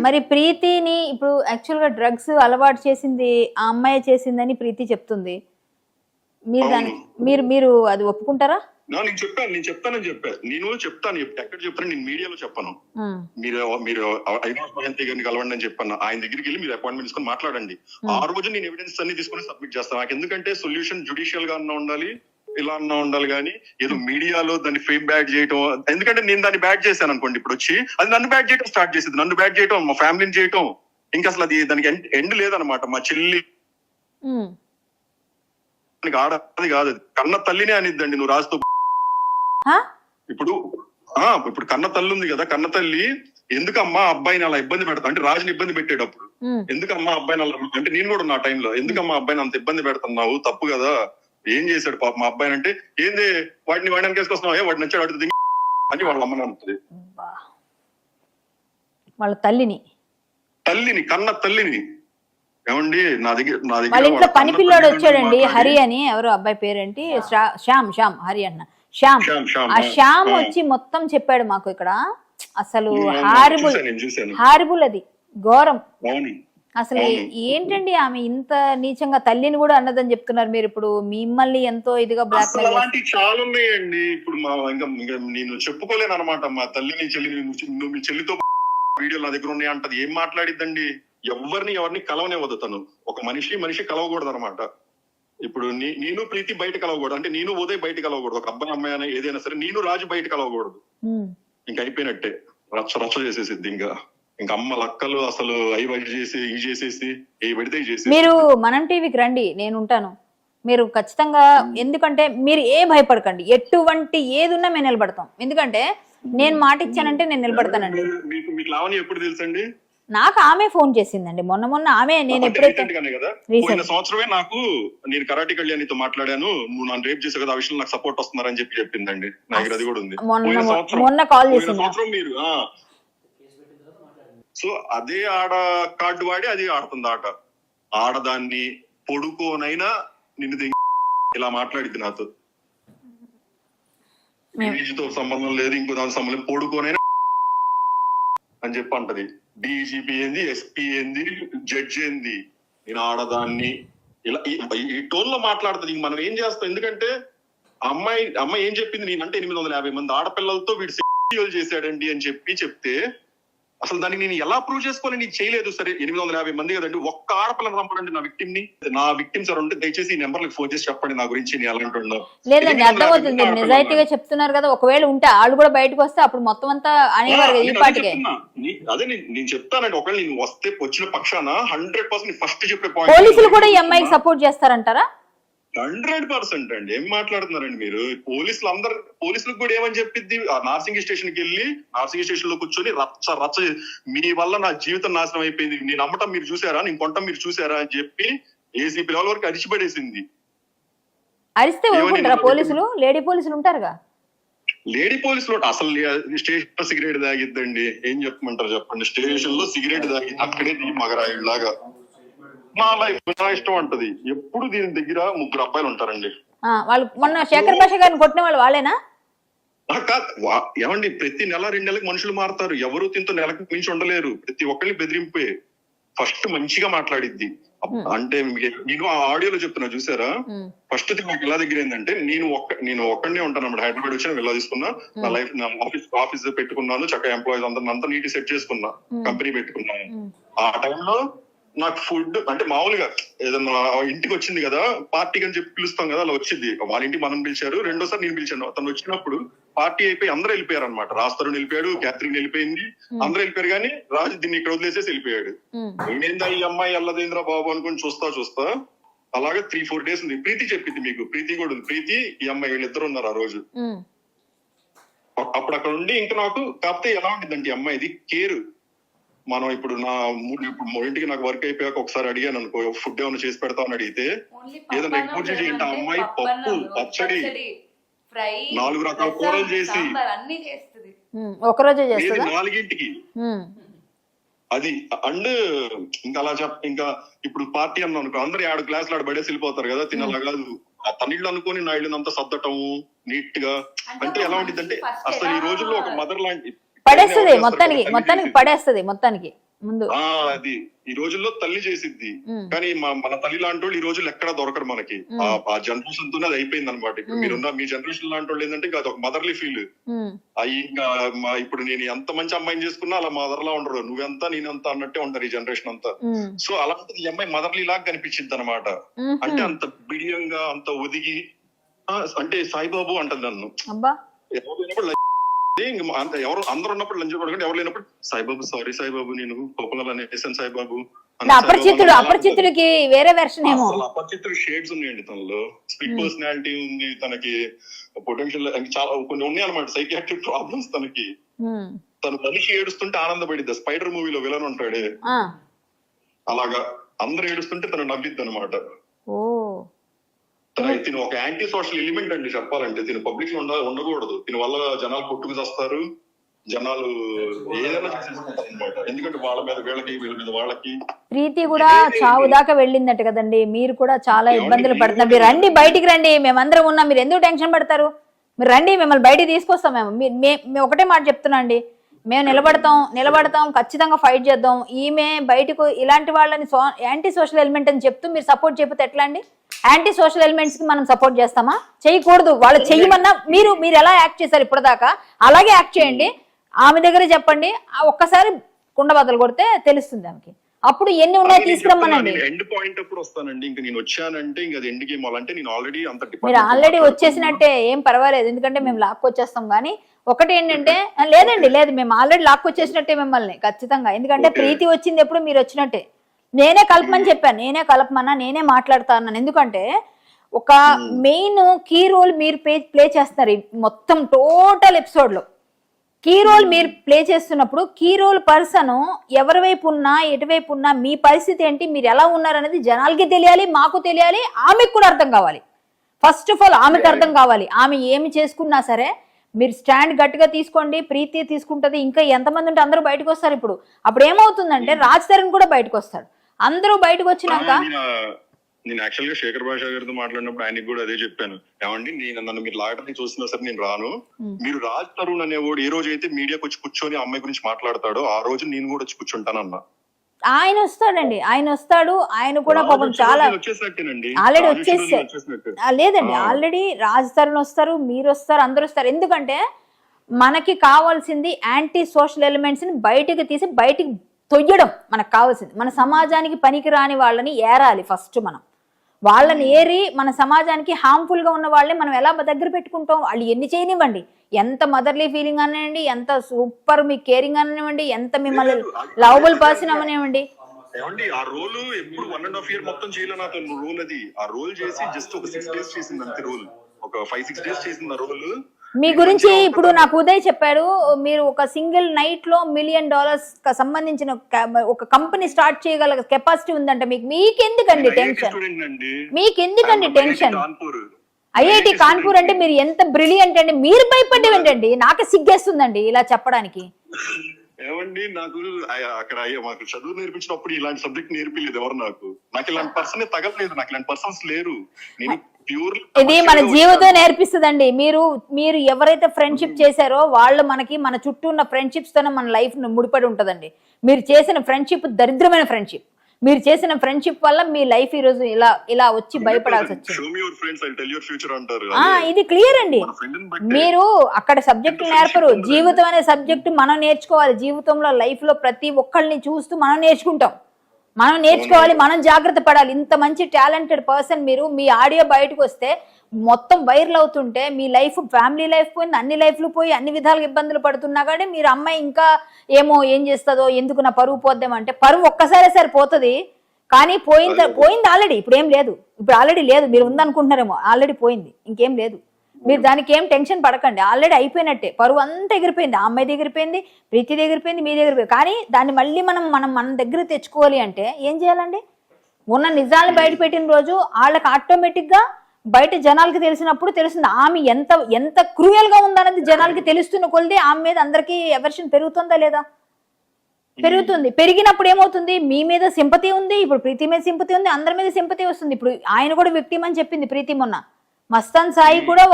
మరి ప్రీతిని ఇప్పుడు యాక్చువల్ గా డ్రగ్స్ అలవాటు చేసింది ఆ అమ్మాయి చేసిందని ప్రీతి చెప్తుంది. మీరు అది ఒప్పుకుంటారా? నేను చెప్తానని చెప్పాను. ఎక్కడ చెప్తాను, నేను మీడియాలో చెప్పను. మీరు ఐనాస్ మహంతి గారిని కలవండి అని చెప్పాను. ఆయన దగ్గరికి వెళ్ళి మీరు అపాయింట్మెంట్ తీసుకొని మాట్లాడండి. ఆ రోజు నేను ఎవిడెన్స్ అన్ని తీసుకొని సబ్మిట్ చేస్తాను. నాకు ఎందుకంటే సొల్యూషన్ జుడిషియల్ గా ఉండాలి, ఇలా అన్నా ఉండాలి, కానీ ఏదో మీడియాలో దాన్ని ఫేమ్ బ్యాడ్ చేయటం. ఎందుకంటే నేను దాన్ని బ్యాడ్ చేశాను అనుకోండి, ఇప్పుడు వచ్చి అది నన్ను బ్యాడ్ చేయడం స్టార్ట్ చేసింది. నన్ను బ్యాడ్ చేయటం, మా ఫ్యామిలీని చేయటం, ఇంకా అసలు అది దానికి ఎండ్ లేదనమాట. మా చెల్లి ఆడది కాదు, కన్న తల్లినే అనిద్దండి నువ్వు రాజుతో. ఇప్పుడు కన్న తల్లి ఉంది కదా, కన్న తల్లి ఎందుకమ్మా అబ్బాయిని అలా ఇబ్బంది పెడతా అంటే రాజుని ఇబ్బంది పెట్టేటప్పుడు ఎందుకమ్మా అబ్బాయిని అలా అంటే నేను కూడా నా టైంలో ఎందుకమ్మా అబ్బాయిని అంత ఇబ్బంది పెడుతున్నావు, తప్పు కదా, ఏం చేశాడు పాప మా అబ్బాయిని అంటే ఏంది వాడిని కేసుకొస్తున్నావు, వాడిని నచ్చాడు అడుగుతుంది అని వాళ్ళ అమ్మని అంటుంది. వాళ్ళ తల్లిని కన్న తల్లిని. ఏమండి నా దగ్గర వాళ్ళ ఇంట్లో పని పిల్లోడు వచ్చాడండి, హరి అని, ఎవరు అబ్బాయి పేరేంటి, శ్యామ్ హరి అన్న శ్యామ్. ఆ శ్యామ్ వచ్చి మొత్తం చెప్పాడు మాకు ఇక్కడ. అసలు హారిబుల్ అది, ఘోరం అసలు. ఏంటండి ఆమె ఇంత నీచంగా తల్లిని కూడా అన్నదని చెప్తున్నారు మీరు. ఇప్పుడు మిమ్మల్ని ఎంతో ఇదిగా బ్లాక్ మెయిల్ అలాంటివి చాలా ఉన్నాయండి. ఇప్పుడు ఇంకా నేను చెప్పుకోలేను అనమాట. మా తల్లిని చెల్లిని మీ చెల్లితో వీడియోలు నా దగ్గర ఉన్నాయి అంటది. ఏం మాట్లాడిద్దండి? ఎవరిని కలవనివ్వదు తను. ఒక మనిషి కలవకూడదు అనమాట. ఇప్పుడు నేను ప్రీతి బయట కలవకూడదు, అంటే నేను ఉదయ్ బయట కలవకూడదు. ఒక అబ్బాయి అమ్మాయి అయినా ఏదైనా సరే నేను రాజు బయట కలవకూడదు. ఇంకా అయిపోయినట్టే, రచ్చ చేసేసిద్ది. ఇంకా అమ్మ లక్కలు అసలు అవి బయట చేసి ఇవి చేసేసి ఏ పడితే చేసి. మీరు మనం టీవీకి రండి, నేను ఉంటాను. మీరు ఖచ్చితంగా, ఎందుకంటే మీరు ఏ భయపడకండి, ఎటువంటి ఏది ఉన్నా మేము నిలబడతాం. ఎందుకంటే నేను మాట ఇచ్చానంటే నేను నిలబడతానండి. మీకు లావణ్య ఎప్పుడు తెలుసండి? నాకు ఆమె ఫోన్ చేసిందండి మొన్న ఆమె. నేను ఎప్పుడైతే సంవత్సరమే నాకు, నేను కరాటి కళ్యాణితో మాట్లాడాను, నువ్వు నన్ను రేప్ చేసావు కదా, ఆ విషయంలో నాకు సపోర్ట్ వస్తున్నారని చెప్పిందండి. నాకు అది కూడా ఉంది. మొన్న కాల్ చేసింది మీరు. సో అదే ఆడ కార్డు వాడి అది ఆడుతుంది ఆట. ఆడదాన్ని పొడుకోనైనా నిన్ను ఇలా మాట్లాడిద్ది నాతో. తో సంబంధం లేదు, ఇంకో దాని సంబంధం, పొడుకోనైనా అని చెప్పి అంటది. డీజీపీ ఏంది, ఎస్పీ ఏంది, జడ్జి ఏంది, నేను ఆడదాన్ని ఇలా ఈ టోన్ లో మాట్లాడుతుంది. మనం ఏం చేస్తాం? ఎందుకంటే అమ్మాయి ఏం చెప్పింది, నేనంటే 850 మంది ఆడపిల్లలతో వీడు సెక్సువల్ చేశాడండి అని చెప్తే అసలు దాన్ని నేను ఎలా ప్రూవ్ చేసుకోవాలి? నీకు చేయలేదు. సరే 850 మంది కదండి, ఒక్క ఆడపిల్లని రమ్మనండి నా విక్టిమ్స్ సార్ ఉంటే దయచేసి ఈ నెంబర్లకు ఫోన్ చేసి చెప్పండి నా గురించి నేను ఎలా ఉంటుందో. లేదండి, అర్థమవుతుంది, నిజాయితీగా చెప్తున్నారు కదా. ఒకవేళ ఉంటే వాళ్ళు కూడా బయటకు వస్తే అప్పుడు మొత్తం అంతా అనేవారు ఈ పాటికే. అదే నేను చెప్తానండి, ఒకవేళ నేను వచ్చిన పక్షాన 100% ఫస్ట్ చెప్పే పాయింట్. పోలీసులు కూడా ఈ అమ్మాయికి సపోర్ట్ చేస్తారంటారా? 100% అండి. ఏం మాట్లాడుతున్నారండి మీరు? పోలీసులకు కూడా ఏమని చెప్పిద్ది, ఆ నార్సింగ్ స్టేషన్ కి వెళ్ళి నార్సింగ్ స్టేషన్ లో కూర్చొని రచ్చ మీ వల్ల నా జీవితం నాశనం అయిపోయింది, నేను అమ్మటం మీరు చూసారా, నేను కొనటం మీరు చూసారా అని చెప్పి ఏసీపీ లెవెల్ వరకు అరిచిపడేసింది. అరిస్తే ఊరుకుంటారా పోలీసులు? లేడీ పోలీసులు ఉంటారుగా. లేడీ పోలీసులు అసలు స్టేషన్ లో సిగరెట్ తాగిద్దండి, ఏం చెప్పమంటారు చెప్పండి? స్టేషన్ లో సిగరెట్ తాగి అక్కడే దిగి మగరాయిలాగా నా లైఫ్ నా ఇష్టం అంటది. ఎప్పుడు దీని దగ్గర 3 అబ్బాయిలు ఉంటారండి. వాళ్ళు మొన్న శేఖర్ భాష గారిని కొట్టిన వాళ్ళు వాళ్ళేనా? ఏమండి, ప్రతి నెల 2 నెలలకు మనుషులు మారుతారు. ఎవరు దీంతో నెలకు మించి ఉండలేరు. ప్రతి ఒక్కరిని బెదిరింపే. ఫస్ట్ మంచిగా మాట్లాడిద్ది. అంటే నేను ఆ ఆడియోలో చెప్తున్నా చూసారా, ఫస్ట్ నాకు ఇలా దగ్గర ఏంటంటే, నేను ఒక్కడనే ఉంటాను అన్నమాట. హైదరాబాద్ వచ్చి వెళ్ళా తీసుకున్నా, నా లైఫ్ నా ఆఫీస్ పెట్టుకున్నాను, చక్కగా ఎంప్లాయీస్ అంతా నీట్ సెట్ చేసుకున్నా, కంపెనీ పెట్టుకున్నాను. ఆ టైంలో నాకు ఫుడ్ అంటే మామూలుగా ఏదన్నా ఇంటికి వచ్చింది కదా, పార్టీకి అని చెప్పి పిలుస్తాం కదా, అలా వచ్చింది. వాళ్ళ ఇంటికి మనం పిలిచారు, రెండోసారి నేను పిలిచాను. అతను వచ్చినప్పుడు పార్టీ అయిపోయి అందరూ వెళ్ళిపోయారు అనమాట. రాస్తారు వెళ్ళిపోయాడు, క్యాథరిన్ వెళ్ళిపోయింది, అందరూ వెళ్ళిపోయారు. కానీ రాజు దీన్ని ఇక్కడ వదిలేసేసి వెళ్ళిపోయాడు. నేనేందా ఈ అమ్మాయి అల్లదేంద్రా బాబు అనుకుని చూస్తా అలాగే 3-4 డేస్ ఉంది. ప్రీతి చెప్పింది మీకు, ప్రీతి కూడా ఉంది. ప్రీతి ఈ అమ్మాయి వీళ్ళిద్దరు ఉన్నారు ఆ రోజు. అప్పుడు అక్కడ ఉండి ఇంకా నాకు కాకపోతే ఎలా ఉండిందంటే ఈ అమ్మాయిది కేర్. మనం ఇప్పుడు ఇంటికి నాకు వర్క్ అయిపోయాక ఒకసారి అడిగాను అనుకో, ఫుడ్ ఏమైనా చేసి పెడతామని అడిగితే ఏదైనా ఎక్కువ చేసి ఏంటి అమ్మాయి పప్పు, పచ్చడి, 4 రకాల కూరలు చేసి ఒకరోజే 4ంటికి అది. అండ్ ఇంకా అలా ఇంకా ఇప్పుడు పార్టీ అన్నా అనుకో, అందరు 6 గ్లాసులు ఆడ పడేసి వెళ్ళిపోతారు కదా, తినాలా కాదు. ఆ తన అనుకుని నా ఇల్లు అంతా సర్దటము నీట్ గా. అంటే ఎలా ఉంటుంది అసలు ఈ రోజుల్లో ఒక మదర్ లాంటి పడేస్తుంది, మొత్తానికి పడేస్తుంది మొత్తానికి ముందు. అది ఈ రోజుల్లో తల్లి చేసిద్ది. కానీ మన తల్లి లాంటి వాళ్ళు ఈ రోజుల్లో ఎక్కడా దొరకరు మనకి. ఆ జనరేషన్ తోనే అది అయిపోయింది అనమాట. ఇప్పుడు మీరున్న మీ జనరేషన్ లాంటి వాళ్ళు ఏంటంటే ఇంకా అదొక మదర్లీ ఫీల్. అవి ఇంకా ఇప్పుడు నేను ఎంత మంచి అమ్మాయిని చేసుకున్నా అలా మదర్ లా ఉండరు, నువ్వెంత నేనంత అన్నట్టే ఉంటారు ఈ జనరేషన్ అంతా. సో అలాంటిది ఈ అమ్మాయి మదర్లీ లాగా కనిపించింది అనమాట. అంటే అంత బిడియంగా, అంత ఒదిగి, అంటే సాయిబాబు అంటుంది నన్ను. ఎవరు అందరూ ఉన్నప్పుడు లంచ్ పడుకుంటే, ఎవరు లేనప్పుడు సాయిబాబు సారీ సాయిబాబు నేను కోపంగా అనేసాను సాయిబాబు. అపరిచితుడికి వేరే వెర్షన్ ఏమో. అపరిచితుడు షేడ్స్ ఉన్నాయండి తనలో. స్పీడ్ పర్సనాలిటీ ఉంది తనకి, పొటెన్షియల్ చాలా కొన్ని ఉన్నాయి అనమాట. సైకియాట్రిక్ ప్రాబ్లమ్స్ తనకి. తను మనిషి ఏడుస్తుంటే ఆనందపడిద్ది. స్పైడర్ మూవీలో విలన్ ఉంటాడే అలాగా, అందరు ఏడుస్తుంటే తను నవ్విద్ది అనమాట. తిను ఒక యాంటీ సోషల్ ఎలిమెంట్ అండి చెప్పాలంటే. తిను పబ్లిక్ లో ఉండకూడదు. దీని వల్ల జనాలు కొట్టుకు చేస్తారు, జనాలు ఏదైనా చేసేసుకుంటారు అనమాట. ఎందుకంటే వాళ్ళ మీద వీళ్ళకి, వీళ్ళ మీద వాళ్ళకి. ప్రీతి కూడా చావు దాకా వెళ్ళిందట కదండి. మీరు కూడా చాలా ఇబ్బందులు పడుతున్నారు. మీరు రండి, బయటికి రండి, మేమందరం ఉన్నాం. మీరు ఎందుకు టెన్షన్ పడతారు? మీరు రండి, మిమ్మల్ని బయటికి తీసుకొస్తాం. మేము ఒకటే మాట చెప్తున్నా అండి, మేము నిలబడతాం, ఖచ్చితంగా ఫైట్ చేద్దాం. ఈమె బయటకు ఇలాంటి వాళ్ళని యాంటీ సోషల్ ఎలిమెంట్ అని చెప్తూ మీరు సపోర్ట్ చేయకపోతే ఎట్లా అండి? యాంటీ సోషల్ ఎలిమెంట్స్ కి మనం సపోర్ట్ చేస్తామా? చేయకూడదు. వాళ్ళు చెయ్యమన్నా మీరు ఎలా యాక్ట్ చేశారు ఇప్పటిదాకా అలాగే యాక్ట్ చేయండి. ఆమె దగ్గర చెప్పండి, ఒక్కసారి కుండ బద్దలు కొడితే తెలుస్తుంది ఆమెకి. అప్పుడు ఎన్ని ఉన్నాయో తీసుకురమ్మనండి. ఎండ్ పాయింట్ అప్పుడు వస్తానండి. ఇంకా నేను వచ్చానంటే ఇంకా అది ఎండ్ గేమ్ అంటే నేను మీరు ఆల్రెడీ వచ్చేసినట్టే, ఏం పర్వాలేదు. ఎందుకంటే మేము లాక్కొచ్చేస్తాం. కానీ ఒకటి ఏంటంటే, లేదు మేము ఆల్రెడీ లాక్కొచ్చేసినట్టే మిమ్మల్ని ఖచ్చితంగా. ఎందుకంటే ప్రీతి వచ్చింది ఎప్పుడు మీరు వచ్చినట్టే. నేనే కలపమని చెప్పాను, నేనే మాట్లాడుతా అన్నాను. ఎందుకంటే ఒక మెయిన్ కీ రోల్ మీరు ప్లే చేస్తున్నారు మొత్తం టోటల్ ఎపిసోడ్ లో. కీ రోల్ మీరు ప్లే చేస్తున్నప్పుడు కీ రోల్ పర్సన్ ఎవరి వైపు ఉన్నా, ఎటువైపు ఉన్నా, మీ పరిస్థితి ఏంటి, మీరు ఎలా ఉన్నారనేది జనాలకి తెలియాలి, మాకు తెలియాలి, ఆమెకు కూడా అర్థం కావాలి. ఫస్ట్ ఆఫ్ ఆల్ ఆమెకు అర్థం కావాలి. ఆమె ఏమి చేసుకున్నా సరే మీరు స్టాండ్ గట్టిగా తీసుకోండి. ప్రీతి తీసుకుంటది, ఇంకా ఎంతమంది ఉంటే అందరూ బయటకు వస్తారు. అప్పుడు ఏమవుతుందంటే రాజ్ తరుణ్ కూడా బయటకు వస్తాడు. అందరూ బయటకు వచ్చినాక నేను యాక్చువల్ గా శేఖర్ భాష గారితో మాట్లాడినప్పుడు ఆయనకి కూడా అదే చెప్పాను. ఏమండి, నన్ను మీరు లాగడానికి చూసినా సరే నేను రాను. మీరు రాజ్ తరుణ్ అనేవాడు ఏ రోజు అయితే మీడియాకి వచ్చి కూర్చొని అమ్మాయి గురించి మాట్లాడతాడో ఆ రోజు నేను కూడా వచ్చి కూర్చుంటానన్నా. ఆయన వస్తాడండి, ఆయన వస్తాడు. ఆయన కూడా పాపం చాలా ఆల్రెడీ వచ్చేసారు. లేదండి, ఆల్రెడీ రాజ్ తరుణ్ వస్తారు, మీరు వస్తారు, అందరు వస్తారు. ఎందుకంటే మనకి కావాల్సింది యాంటీ సోషల్ ఎలిమెంట్స్ ని బయటికి తీసి బయటికి తొయ్యడం మనకు కావాల్సింది. మన సమాజానికి పనికి రాని వాళ్ళని ఏరాలి ఫస్ట్. మనం వాళ్ళని ఏరి మన సమాజానికి హార్మ్ఫుల్ గా ఉన్న వాళ్ళని మనం ఎలా దగ్గర పెట్టుకుంటాం. వాళ్ళు ఎన్ని చేయనివ్వండి, ఎంత మదర్లీ ఫీలింగ్ అనివ్వండి, ఎంత సూపర్ మీ కేరింగ్ అనివ్వండి, ఎంత మిమ్మల్ని లవబుల్ పర్సన్ అవనివ్వండి, ఏమండి ఆ రోల్ ఎప్పుడు 1.5 year మొత్తం చేయలే నాతో రోల్. అది ఆ రోల్ చేసి జస్ట్ ఒక 6 days చేసింది అంతే. రోల్ ఒక 5-6 days చేసింది ఆ రోల్. మీ గురించి ఇప్పుడు నాకు ఉదయ్ చెప్పాడు, మీరు ఒక సింగిల్ నైట్ లో $1 million సంబంధించిన ఒక కంపెనీ స్టార్ట్ చేయగల కెపాసిటీ ఉందంట మీకు. మీకెందుకండి టెన్షన్? మీకెందుకండి టెన్షన్? ఐఐటి కాన్పూర్ అంటే మీరు ఎంత బ్రిలియంట్ అండి. మీరు భయపడేవేంటండి? నాకు సిగ్గేస్తుందండి ఇలా చెప్పడానికి. ఏమండి నాకు అక్కడ మాకు చదువు నేర్పించినప్పుడు ఇలాంటి సబ్జెక్ట్ నేర్పిలేదు ఎవరు. నాకు ఇలాంటి పర్సన్ తగలేదు. నాకు ఇలాంటి పర్సన్స్ లేరు. నేను ప్యూర్ ఇది మన జీవితం నేర్పిస్తుందండి. మీరు ఎవరైతే ఫ్రెండ్షిప్ చేశారో వాళ్ళు మన చుట్టూ ఉన్న ఫ్రెండ్షిప్స్ తోనే మన లైఫ్ ముడిపడి ఉంటదండి. మీరు చేసిన ఫ్రెండ్షిప్ దరిద్రమైన ఫ్రెండ్షిప్. మీరు చేసిన ఫ్రెండ్షిప్ వల్ల మీ లైఫ్ ఈ రోజు ఇలా వచ్చి భయపడాల్సి వచ్చింది. ఇది క్లియర్ అండి. మీరు అక్కడ సబ్జెక్టు నేర్పరు, జీవితం అనే సబ్జెక్టు మనం నేర్చుకోవాలి. జీవితంలో లైఫ్ లో ప్రతి ఒక్కళ్ళని చూస్తూ మనం నేర్చుకుంటాం. మనం నేర్చుకోవాలి, మనం జాగ్రత్త పడాలి. ఇంత మంచి టాలెంటెడ్ పర్సన్ మీరు, మీ ఆడియో బయటకు వస్తే మొత్తం వైరల్ అవుతుంటే మీ లైఫ్, ఫ్యామిలీ లైఫ్ పోయింది, అన్ని లైఫ్లు పోయి అన్ని విధాలుగా ఇబ్బందులు పడుతున్నా కానీ మీరు అమ్మాయి ఇంకా ఏం చేస్తుందో, ఎందుకు నా పరువు పోద్దామంటే పరువు ఒక్కసారే సరే పోతుంది. కానీ పోయింది ఆల్రెడీ. ఇప్పుడు ఏం లేదు, ఇప్పుడు ఆల్రెడీ లేదు. మీరు ఉందనుకుంటున్నారేమో, ఆల్రెడీ పోయింది, ఇంకేం లేదు. మీరు దానికి ఏం టెన్షన్ పడకండి. ఆల్రెడీ అయిపోయినట్టే. పరువు అంతా ఎగిరిపోయింది. ఆ అమ్మాయి ఎగిరిపోయింది, ప్రీతి ఎగిరిపోయింది, మీ దగ్గర. కానీ దాన్ని మళ్ళీ మన దగ్గర తెచ్చుకోవాలి అంటే ఏం చేయాలండి? ఉన్న నిజాలను బయట పెట్టిన రోజు వాళ్ళకి ఆటోమేటిక్ గా బయట జనాలకి తెలిసినప్పుడు తెలుస్తుంది ఆమె ఎంత క్రూయల్ గా ఉందన్నది జనాలకి తెలుస్తున్న కొలిది ఆమె మీద అందరికీ ఎవర్షన్ పెరుగుతుందా లేదా? పెరుగుతుంది. పెరిగినప్పుడు ఏమవుతుంది? మీ మీద సింపతి ఉంది, ఇప్పుడు ప్రీతి మీద సింపతి ఉంది, అందరి మీద సింపతి వస్తుంది. ఇప్పుడు ఆయన కూడా విక్టిమ్ అని చెప్పింది ప్రీతి మొన్న. మస్తాన్ సాయి కూడా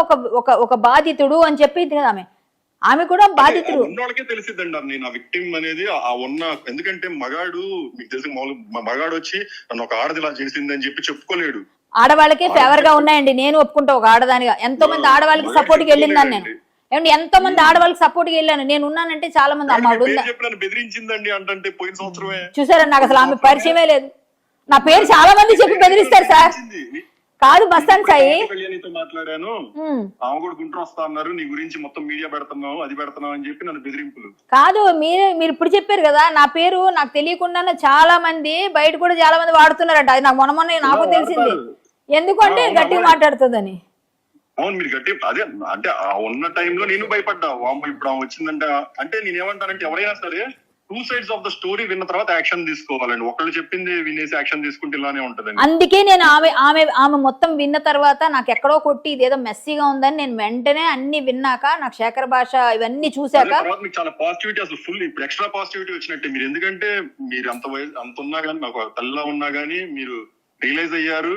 ఒక బాధితుడు అని చెప్పి ఆమె కూడా బాధితుడు. ఉన్నోళ్ళకే తెలిసిద్దండి నేను ఆ విక్టిమ్ అనేది. ఆ ఉన్న ఎందుకంటే మగాడు మీకు తెలిసి మగాడు వచ్చి నన్ను ఒక ఆడది ఇలా చేసింది అని చెప్పి చెప్పుకోలేడు. ఆడవాళ్ళకే ఫేవర్ గా ఉన్నాయండి. నేను ఒప్పుకుంటా ఒక ఆడదానిగా. ఎంతో మంది ఆడవాళ్ళకి సపోర్ట్ కి వెళ్ళిందని నేను. ఏమండి ఎంతో మంది ఆడవాళ్ళకి సపోర్ట్ కి వెళ్ళాను. నేను ఉన్నానంటే చాలా మంది అమ్మాడు బెదిరించిందండి అంటే పోయిన సంవత్సరమే చూసారా? నాకు అసలు ఆమె పరిచయమే లేదు. నా పేరు చాలా మంది చెప్పి బెదిరిస్తారు సార్. కాదు మస్తాన్ సాయి మాట్లాడాను, ఆమె కూడా గుంటూరు వస్తా అన్నారు, నీ గురించి మొత్తం మీడియా పెడుతున్నావు, అది పెడుతున్నావు అని చెప్పి నన్ను బెదిరింపులు. కాదు మీరు ఇప్పుడు చెప్పారు కదా నా పేరు, నాకు తెలియకుండానే చాలా మంది బయట కూడా చాలా మంది వాడుతున్నారంట. అది నాకు మొన్న నాకు తెలిసింది. ఎందుకంటే గట్టిగా మాట్లాడుతుందని. అవును, మీరు గట్టి అదే అంటే ఉన్న టైంలో నేను భయపడ్డా. ఇప్పుడు ఆమె వచ్చిందంటే అంటే నేనేమంటానంటే ఎవరైనా సరే 2 sides ఆఫ్ ద స్టోరీ విన్న తర్వాత యాక్షన్ తీసుకోవాలండి. ఒకళ్ళు చెప్పింది వినేసి యాక్షన్ తీసుకుంటే ఇలానే ఉంటదండి. అందుకే నేను ఆమె మొత్తం విన్న తర్వాత నాకు ఎక్కడో కొట్టి ఇదేదో మెస్సీగా ఉందని నేను వెంటనే అన్ని విన్నాక, నాకు శేఖర్ భాష ఇవన్నీ చూసాక మీకు చాలా పాజిటివిటీ, అసలు ఫుల్ ఇప్పుడు ఎక్స్ట్రా పాజిటివిటీ వచ్చినట్టే. మీరు ఎందుకంటే మీరు అంత ఉన్నా గానీ, నాకు తల్లా ఉన్నా గానీ మీరు రియలైజ్ అయ్యారు.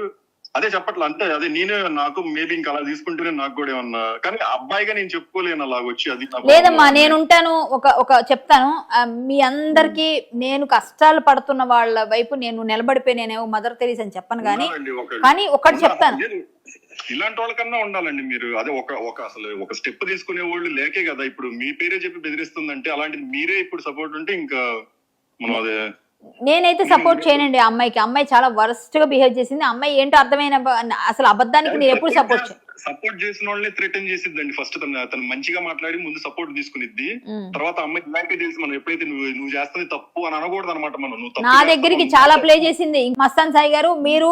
అదే చెప్పట్లా అంటే అదే నేనే నాకు మేబీ ఇంకా అలా తీసుకుంటేనే నాకు కూడా ఏమన్నా, కానీ అబ్బాయిగా నేను చెప్పుకోలేను అలాగ వచ్చి. అది లేదమ్మా, నేను ఉంటాను. ఒక చెప్తాను మీ అందరికి, నేను కష్టాలు పడుతున్న వాళ్ళ వైపు నేను నిలబడిపోయి నేనేమో మదర్ తెరీసా అని చెప్పను కానీ ఒకటి చెప్తాను, ఇలాంటి వాళ్ళకన్నా ఉండాలండి మీరు. అదే అసలు ఒక స్టెప్ తీసుకునే వాళ్ళు లేకే కదా ఇప్పుడు మీ పేరే చెప్పి బెదిరిస్తుందంటే, అలాంటిది మీరే ఇప్పుడు సపోర్ట్ ఉంటే ఇంకా మనం అదే. నేనైతే సపోర్ట్ చేయనండి ఆ అమ్మాయికి. అమ్మాయి చాలా వరస్ట్ గా బిహేవ్ చేసింది. అమ్మాయి ఏంటో అర్థమైన అసలు అబద్ధానికి నేను ఎప్పుడు సపోర్ట్ చేసిన వాళ్ళని థ్రెటన్ చేసిద్దండి. ఫస్ట్ తను మంచిగా మాట్లాడి ముందు సపోర్ట్ తీసుకునిద్ది, తర్వాత అమ్మాయి ఇలాంటి తెలిసి మనం ఎప్పుడైతే నువ్వు చేస్తుంది తప్పు అని అనకూడదు అనమాట. మనం నా దగ్గరికి చాలా ప్లే చేసింది. మస్తాన్ సాయి గారు మీరు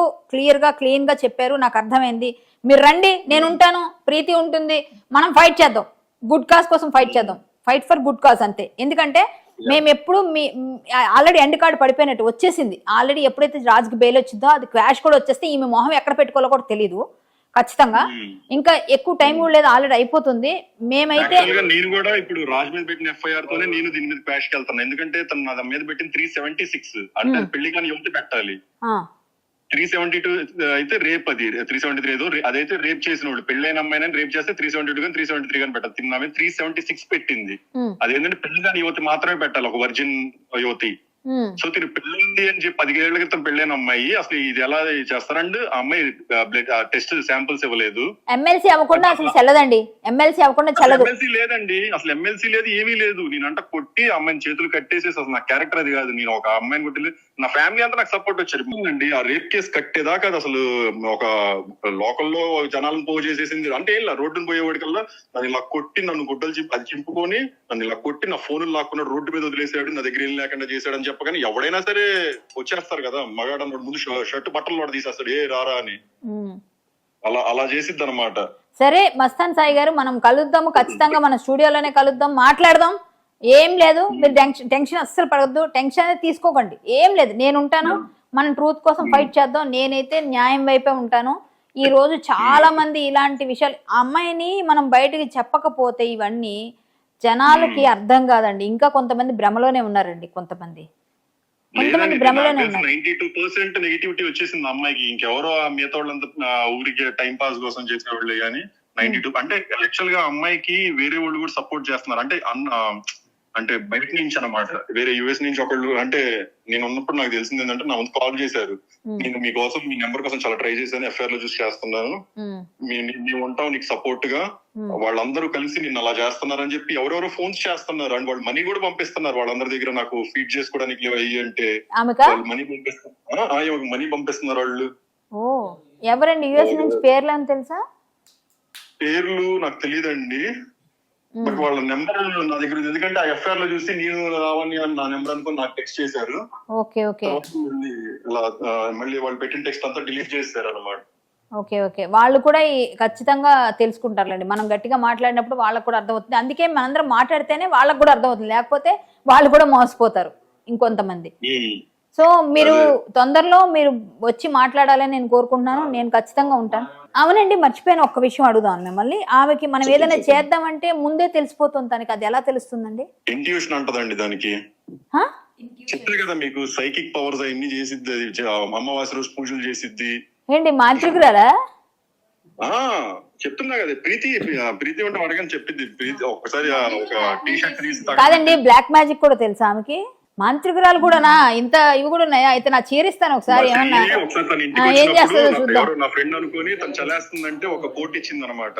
క్లీన్ గా చెప్పారు, నాకు అర్థమైంది. మీరు రండి, నేను ఉంటాను, ప్రీతి ఉంటుంది, మనం ఫైట్ చేద్దాం. గుడ్ కాజ్ కోసం ఫైట్ చేద్దాం. ఫైట్ ఫర్ గుడ్ కాజ్ అంతే. ఎందుకంటే మేము ఎప్పుడు ఆల్రెడీ ఎండ్ కార్డు పడిపోయినట్టు వచ్చేసింది. ఆల్రెడీ ఎప్పుడైతే రాజుకి బెయిల్ వచ్చిందో అది క్వాష్ కూడా వచ్చేస్తే ఈమె మొహం ఎక్కడ పెట్టుకోవాలో కూడా తెలియదు ఖచ్చితంగా. ఇంకా ఎక్కువ టైం కూడా లేదు, ఆల్రెడీ అయిపోతుంది. మేమైతే నేను కూడా ఇప్పుడు రాజు మీద పెట్టిన FIR తోనే నేను దీని మీద క్వాష్ కి వెళ్తాను. ఎందుకంటే తను నా మీద పెట్టిన 376 అంటే పెళ్లి కానీ యువత పెట్టాలి. 372 అయితే రేప్, అది 373 ఏదో అదైతే రేప్ చేసిన వాళ్ళు పెళ్ళైన అమ్మాయిని రేప్ చేస్తే 372 కానీ 373 కానీ పెట్టాలి. తిన్న 376 పెట్టింది. అదేంటంటే పెళ్లి కాని యువతి మాత్రమే పెట్టాలి, ఒక వర్జిన్ యువతి. సో తిని పెళ్ళింది అని చెప్పి 10 ఏళ్ల క్రితం పెళ్ళైన అమ్మాయి అసలు ఇది ఎలా చేస్తారండి? ఆ అమ్మాయి బ్లడ్ టెస్ట్ శాంపుల్స్ ఇవ్వలేదు. ఎమ్మెల్సీ అవ్వకుండా అసలు చెల్లదండి. ఎమ్మెల్సీ అవ్వకుండా చెల్లదు. ఎమ్మెల్సీ లేదండి, అసలు ఎమ్మెల్సీ లేదు, ఏమీ లేదు. నేనంట కొట్టి అమ్మాయిని చేతులు కట్టేసేసి, అసలు నా క్యారెక్టర్ అది కాదు. నేను ఒక అమ్మాయిని కొట్టి నా ఫ్యామిలీ అంతా నాకు సపోర్ట్ వచ్చారు అండి. ఆ రేప్ కేసు కట్టేదాకా అది అసలు ఒక లోకల్లో జనాలను పోగు చేసేసింది. అంటే ఇలా రోడ్డును పోయేవాడికల్లా నన్ను ఇలా కొట్టి, నన్ను గుడ్డలు అది చింపుకొని నన్ను ఇలా కొట్టి నా ఫోన్ లాక్కున్నాడు, రోడ్డు మీద వదిలేసాడు, నా దగ్గర ఏం లేకుండా చేశాడని చెప్పగానే ఎవడైనా సరే వచ్చేస్తారు కదా, మగాడు అన్నోడు ముందు షర్ట్ బట్టలు కూడా తీసేస్తాడు, ఏ రారా అని. అలా చేసిద్ది అనమాట. సరే మస్తాన్ సాయి గారు, మనం కలుద్దాము ఖచ్చితంగా, మన స్టూడియోలోనే కలుద్దాం, మాట్లాడదాం. ఏం లేదు, మీరు టెన్షన్ అస్సలు పడవద్దు, టెన్షన్ అనేది తీసుకోకండి, ఏం లేదు, నేను ఉంటాను, మనం ట్రూత్ కోసం ఫైట్ చేద్దాం. నేనైతే న్యాయం వైపే ఉంటాను. ఈ రోజు చాలా మంది ఇలాంటి విషయాలు, అమ్మాయిని మనం బయటకి చెప్పకపోతే ఇవన్నీ జనాలకి అర్థం కాదండి. ఇంకా కొంతమంది భ్రమలోనే ఉన్నారండి, కొంతమంది భ్రమలోనే ఉన్నారు. 92% నెగిటివిటీ వచ్చేసింది అమ్మాయికి. ఇంకెవరో మిగతా వాళ్ళంతా ఊరికి టైం పాస్ కోసం చేసేవాళ్ళే కానీ 92 అంటే యాక్చువల్ గా అమ్మాయికి వేరే వాళ్ళు కూడా సపోర్ట్ చేస్తున్నారు. అంటే బయట నుంచి అన్నమాట, వేరే యుఎస్ నుంచి ఒకళ్ళు. అంటే నేను ఉన్నప్పుడు నాకు తెలిసింది ఏంటంటే, నా ముందు కాల్ చేశారు, నేను మీకోసం మీ నెంబర్ కోసం చాలా ట్రై చేశాను, ఎఫ్ఐఆర్ లో చూసి చేస్తున్నాను, మేము ఉంటాం నీకు సపోర్ట్ గా, వాళ్ళందరూ కలిసి నిన్ను అలా చేస్తున్నారని చెప్పి ఎవరెవరో ఫోన్స్ చేస్తున్నారు. అండ్ వాళ్ళు మనీ కూడా పంపిస్తున్నారు వాళ్ళందరి దగ్గర, నాకు ఫీడ్ చేసుకోవడానికి అయ్యి అంటే మనీ పంపిస్తున్నారు, మనీ పంపిస్తున్నారు వాళ్ళు. ఓ ఎవరండి యుఎస్ నుంచి పేర్లు అని తెలుసా? పేర్లు నాకు తెలియదండి, బట్ వాళ్ళ నెంబర్ నా దగ్గర ఉంది. ఎందుకంటే ఆ ఎఫ్ఐఆర్ లో చూసి నేను రావని నా నెంబర్ అనుకుని నాకు టెక్స్ట్ చేశారు. మళ్ళీ వాళ్ళు పెట్టిన టెక్స్ట్ అంతా డిలీట్ చేశారు అనమాట. ఓకే వాళ్ళు కూడా ఖచ్చితంగా తెలుసుకుంటారులేండి. మనం గట్టిగా మాట్లాడినప్పుడు వాళ్ళకు కూడా అర్థమవుతుంది. అందుకే మనందరం మాట్లాడితేనే వాళ్ళకు కూడా అర్థమవుతుంది, లేకపోతే వాళ్ళు కూడా మోసపోతారు ఇంకొంతమంది. సో మీరు తొందరలో మీరు వచ్చి మాట్లాడాలని నేను కోరుకుంటున్నాను. నేను ఖచ్చితంగా ఉంటాను. అవునండి, మర్చిపోయిన ఒక్క విషయం అడుగుదాం మిమ్మల్ని. ఆమెకి మనం ఏదైనా చేద్దామంటే ముందే తెలిసిపోతుంది తనకి, అది ఎలా తెలుస్తుందండి? ఇంట్యూషన్ అంటదండి దానికి. చెప్పారు కదా మీకు, సైకిక్ పవర్స్ అన్ని చేసిద్ది, అమావాస్య రోజు పూజలు చేసిద్ది. ఏంటి మాంత్రికురాలా? చెప్తున్నా కదా, ప్రీతి ఉంటే అడగని చెప్పింది. ప్రీతి ఒక్కసారి ఒక టీ షర్ట్ తీసి కాదండి, బ్లాక్ మ్యాజిక్ కూడా తెలుసా ఆమెకి? మాంత్రికురాలు కూడానా? ఇంత ఇవి కూడా ఉన్నాయా? అయితే నా చీరిస్తాను ఒకసారి, ఏమన్నా ఏం చేస్తుందో చూద్దాం. నా ఫ్రెండ్ అనుకుని తను చలేస్తుందంటే ఒక కోట్ ఇచ్చింది అనమాట,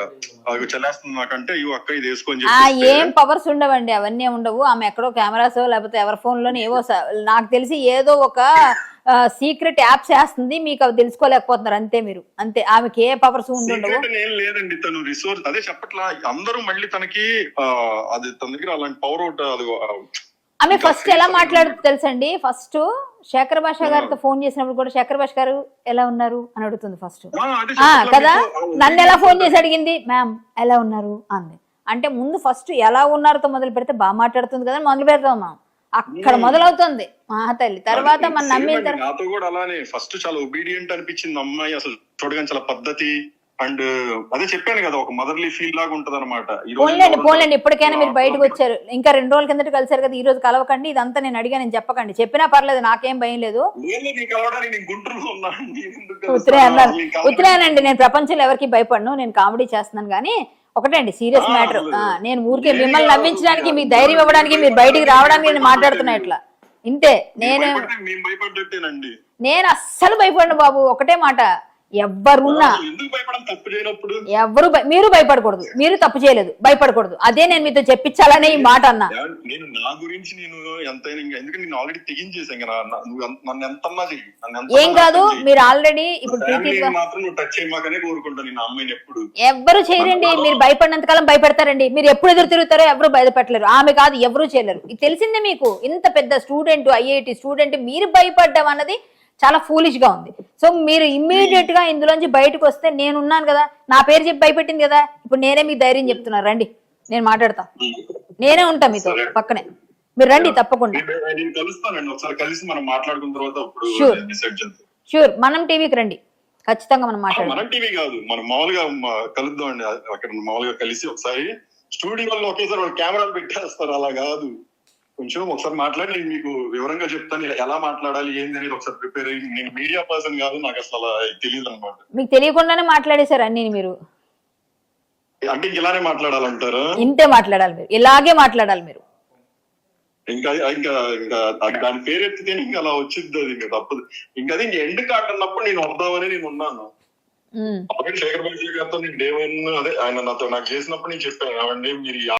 అది చలేస్తుంది నాకంటే ఇవి అక్క ఇది వేసుకొని. ఏం పవర్స్ ఉండవండి, అవన్నీ ఉండవు. ఆమె ఎక్కడో కెమెరాస్ లేకపోతే ఎవరి ఫోన్ లోనే ఏవో, నాకు తెలిసి ఏదో ఒక సీక్రెట్ యాప్స్ వేస్తుంది, మీకు అవి తెలుసుకోలేకపోతున్నారు అంతే మీరు, అంతే. ఆమెకి ఏ పవర్స్ ఉండవు. ఏం లేదండి, తను రిసోర్స్ అదే చెప్పట్లా. అందరూ మళ్ళీ తనకి అది తన దగ్గర అలాంటి పవర్ అవుట్. ఆమె ఫస్ట్ ఎలా మాట్లాడుతుంది తెలుసండి? ఫస్ట్ శేఖర్ భాష గారితో ఫోన్ చేసినప్పుడు కూడా శేఖర్ భాష గారు ఎలా ఉన్నారు అని అడుగుతుంది ఫస్ట్ కదా. నన్ను ఎలా ఫోన్ చేసి అడిగింది, మ్యామ్ ఎలా ఉన్నారు అంది. అంటే ముందు ఫస్ట్ ఎలా ఉన్నారుతో మొదలు పెడితే బాగా మాట్లాడుతుంది కదా, మొదలు పెడతాం మనం, అక్కడ మొదలవుతుంది మా తల్లి. తర్వాత మన నమ్మిన తర్వాత నాతో కూడా అలానే ఫస్ట్ చాలా ఒబీడియంట్ అనిపించింది అమ్మాయి, అసలు చూడగానే చాలా పద్ధతి. అండ్ అదే చెప్పాను కదా, ఒక మదర్లీ ఫీల్ లాగా ఉంటది అనమాట. పోన్లేండి ఇప్పటికైనా మీరు బయటకు వచ్చారు. ఇంకా 2 రోజుల కిందట కలిసారు కదా, ఈ రోజు కలవకండి. ఇదంతా నేను అడిగా, నేను చెప్పకండి, చెప్పినా పర్లేదు, నాకేం భయం లేదు. ఉత్తరేనండి, నేను ప్రపంచంలో ఎవరికి భయపడను, నేను కామెడీ చేస్తున్నాను. కానీ ఒకటండి సీరియస్ మ్యాటర్, నేను ఊరికే మిమ్మల్ని నవ్వించడానికి, మీకు ధైర్యం ఇవ్వడానికి, మీరు బయటికి రావడానికి నేను మాట్లాడుతున్నా ఇట్లా, ఇంతే. నేను అస్సలు భయపడను బాబు, ఒకటే మాట, ఎవరున్నా మీరు భయపడకూడదు, మీరు తప్పు చేయలేదు, భయపడకూడదు. అదే నేను మీతో చెప్పించాలనే ఈ మాట అన్నా. నేను నా గురించి నేను ఎంతైనా, ఎందుకంటే నేను ఆల్రెడీ తెగించేసాను, నన్ను ఎంతన్నా చెయ్యి, ఏం కాదు. మీరు ఆల్రెడీ ఇప్పుడు టచ్ చేయమాకనే కోరుకుంటాను నేను అమ్మాయిని. ఎప్పుడు ఎవరు చేయరండి, మీరు భయపడినంత కాలం భయపెడతారండి. మీరు ఎప్పుడు ఎదురు తిరుగుతారో ఎవరు భయపెట్టలేరు. ఆమె కాదు, ఎవరు చేయలేరు. ఇది తెలిసిందే మీకు. ఇంత పెద్ద స్టూడెంట్, ఐఐటి స్టూడెంట్, మీరు భయపడ్డం అన్నది చాలా ఫూలిష్ గా ఉంది. సో మీరు ఇమ్మీడియట్ గా ఇందులోంచి బయటకు వస్తే, నేనున్నాను కదా, నా పేరు చెప్పి భయపెట్టింది కదా, ఇప్పుడు నేనే మీకు ధైర్యం చెప్తున్నా, రండి నేను మాట్లాడతా, నేనే ఉంటా మీతో పక్కనే, మీరు రండి తప్పకుండా. షూర్ మనం టీవీకి రండి, ఖచ్చితంగా మనం మాట్లాడదాం. మనం టీవీ కాదు, మనం మామూలుగా కలుద్దాం అండి, అక్కడ మామూలుగా కలిసి ఒకసారి స్టూడియోలో ఒకేసారి కెమెరాలు పెట్టేస్తారు, అలా కాదు. కొంచెం ఒకసారి మాట్లాడి నేను మీకు వివరంగా చెప్తాను ఎలా మాట్లాడాలి ఏంది అనేది. ఒకసారి ప్రిపేర్ అయ్యి, నేను మీడియా పర్సన్ కాదు, నాకు అసలు తెలియదు అనమాట. మీకు తెలియకుండానే మాట్లాడేశారు అన్ని మీరు. అంటే ఇలానే మాట్లాడాలంటారు? ఇంతే మాట్లాడాలి మీరు, ఇలాగే మాట్లాడాలి మీరు. ఇంకా ఇంకా ఇంకా దాని పేరెత్తితే ఇంకా అలా వచ్చింది, అది ఇంకా తప్పదు. ఇంకా అది ఎండ్ కార్డ్ అన్నప్పుడు నేను వద్దామని నేను ఉన్నాను. అప్పటికే శేఖర్ భాష గారితో నేను డే 1 అదే ఆయన నాకు చేసినప్పుడు నేను చెప్పాను, ఏమండి మీరు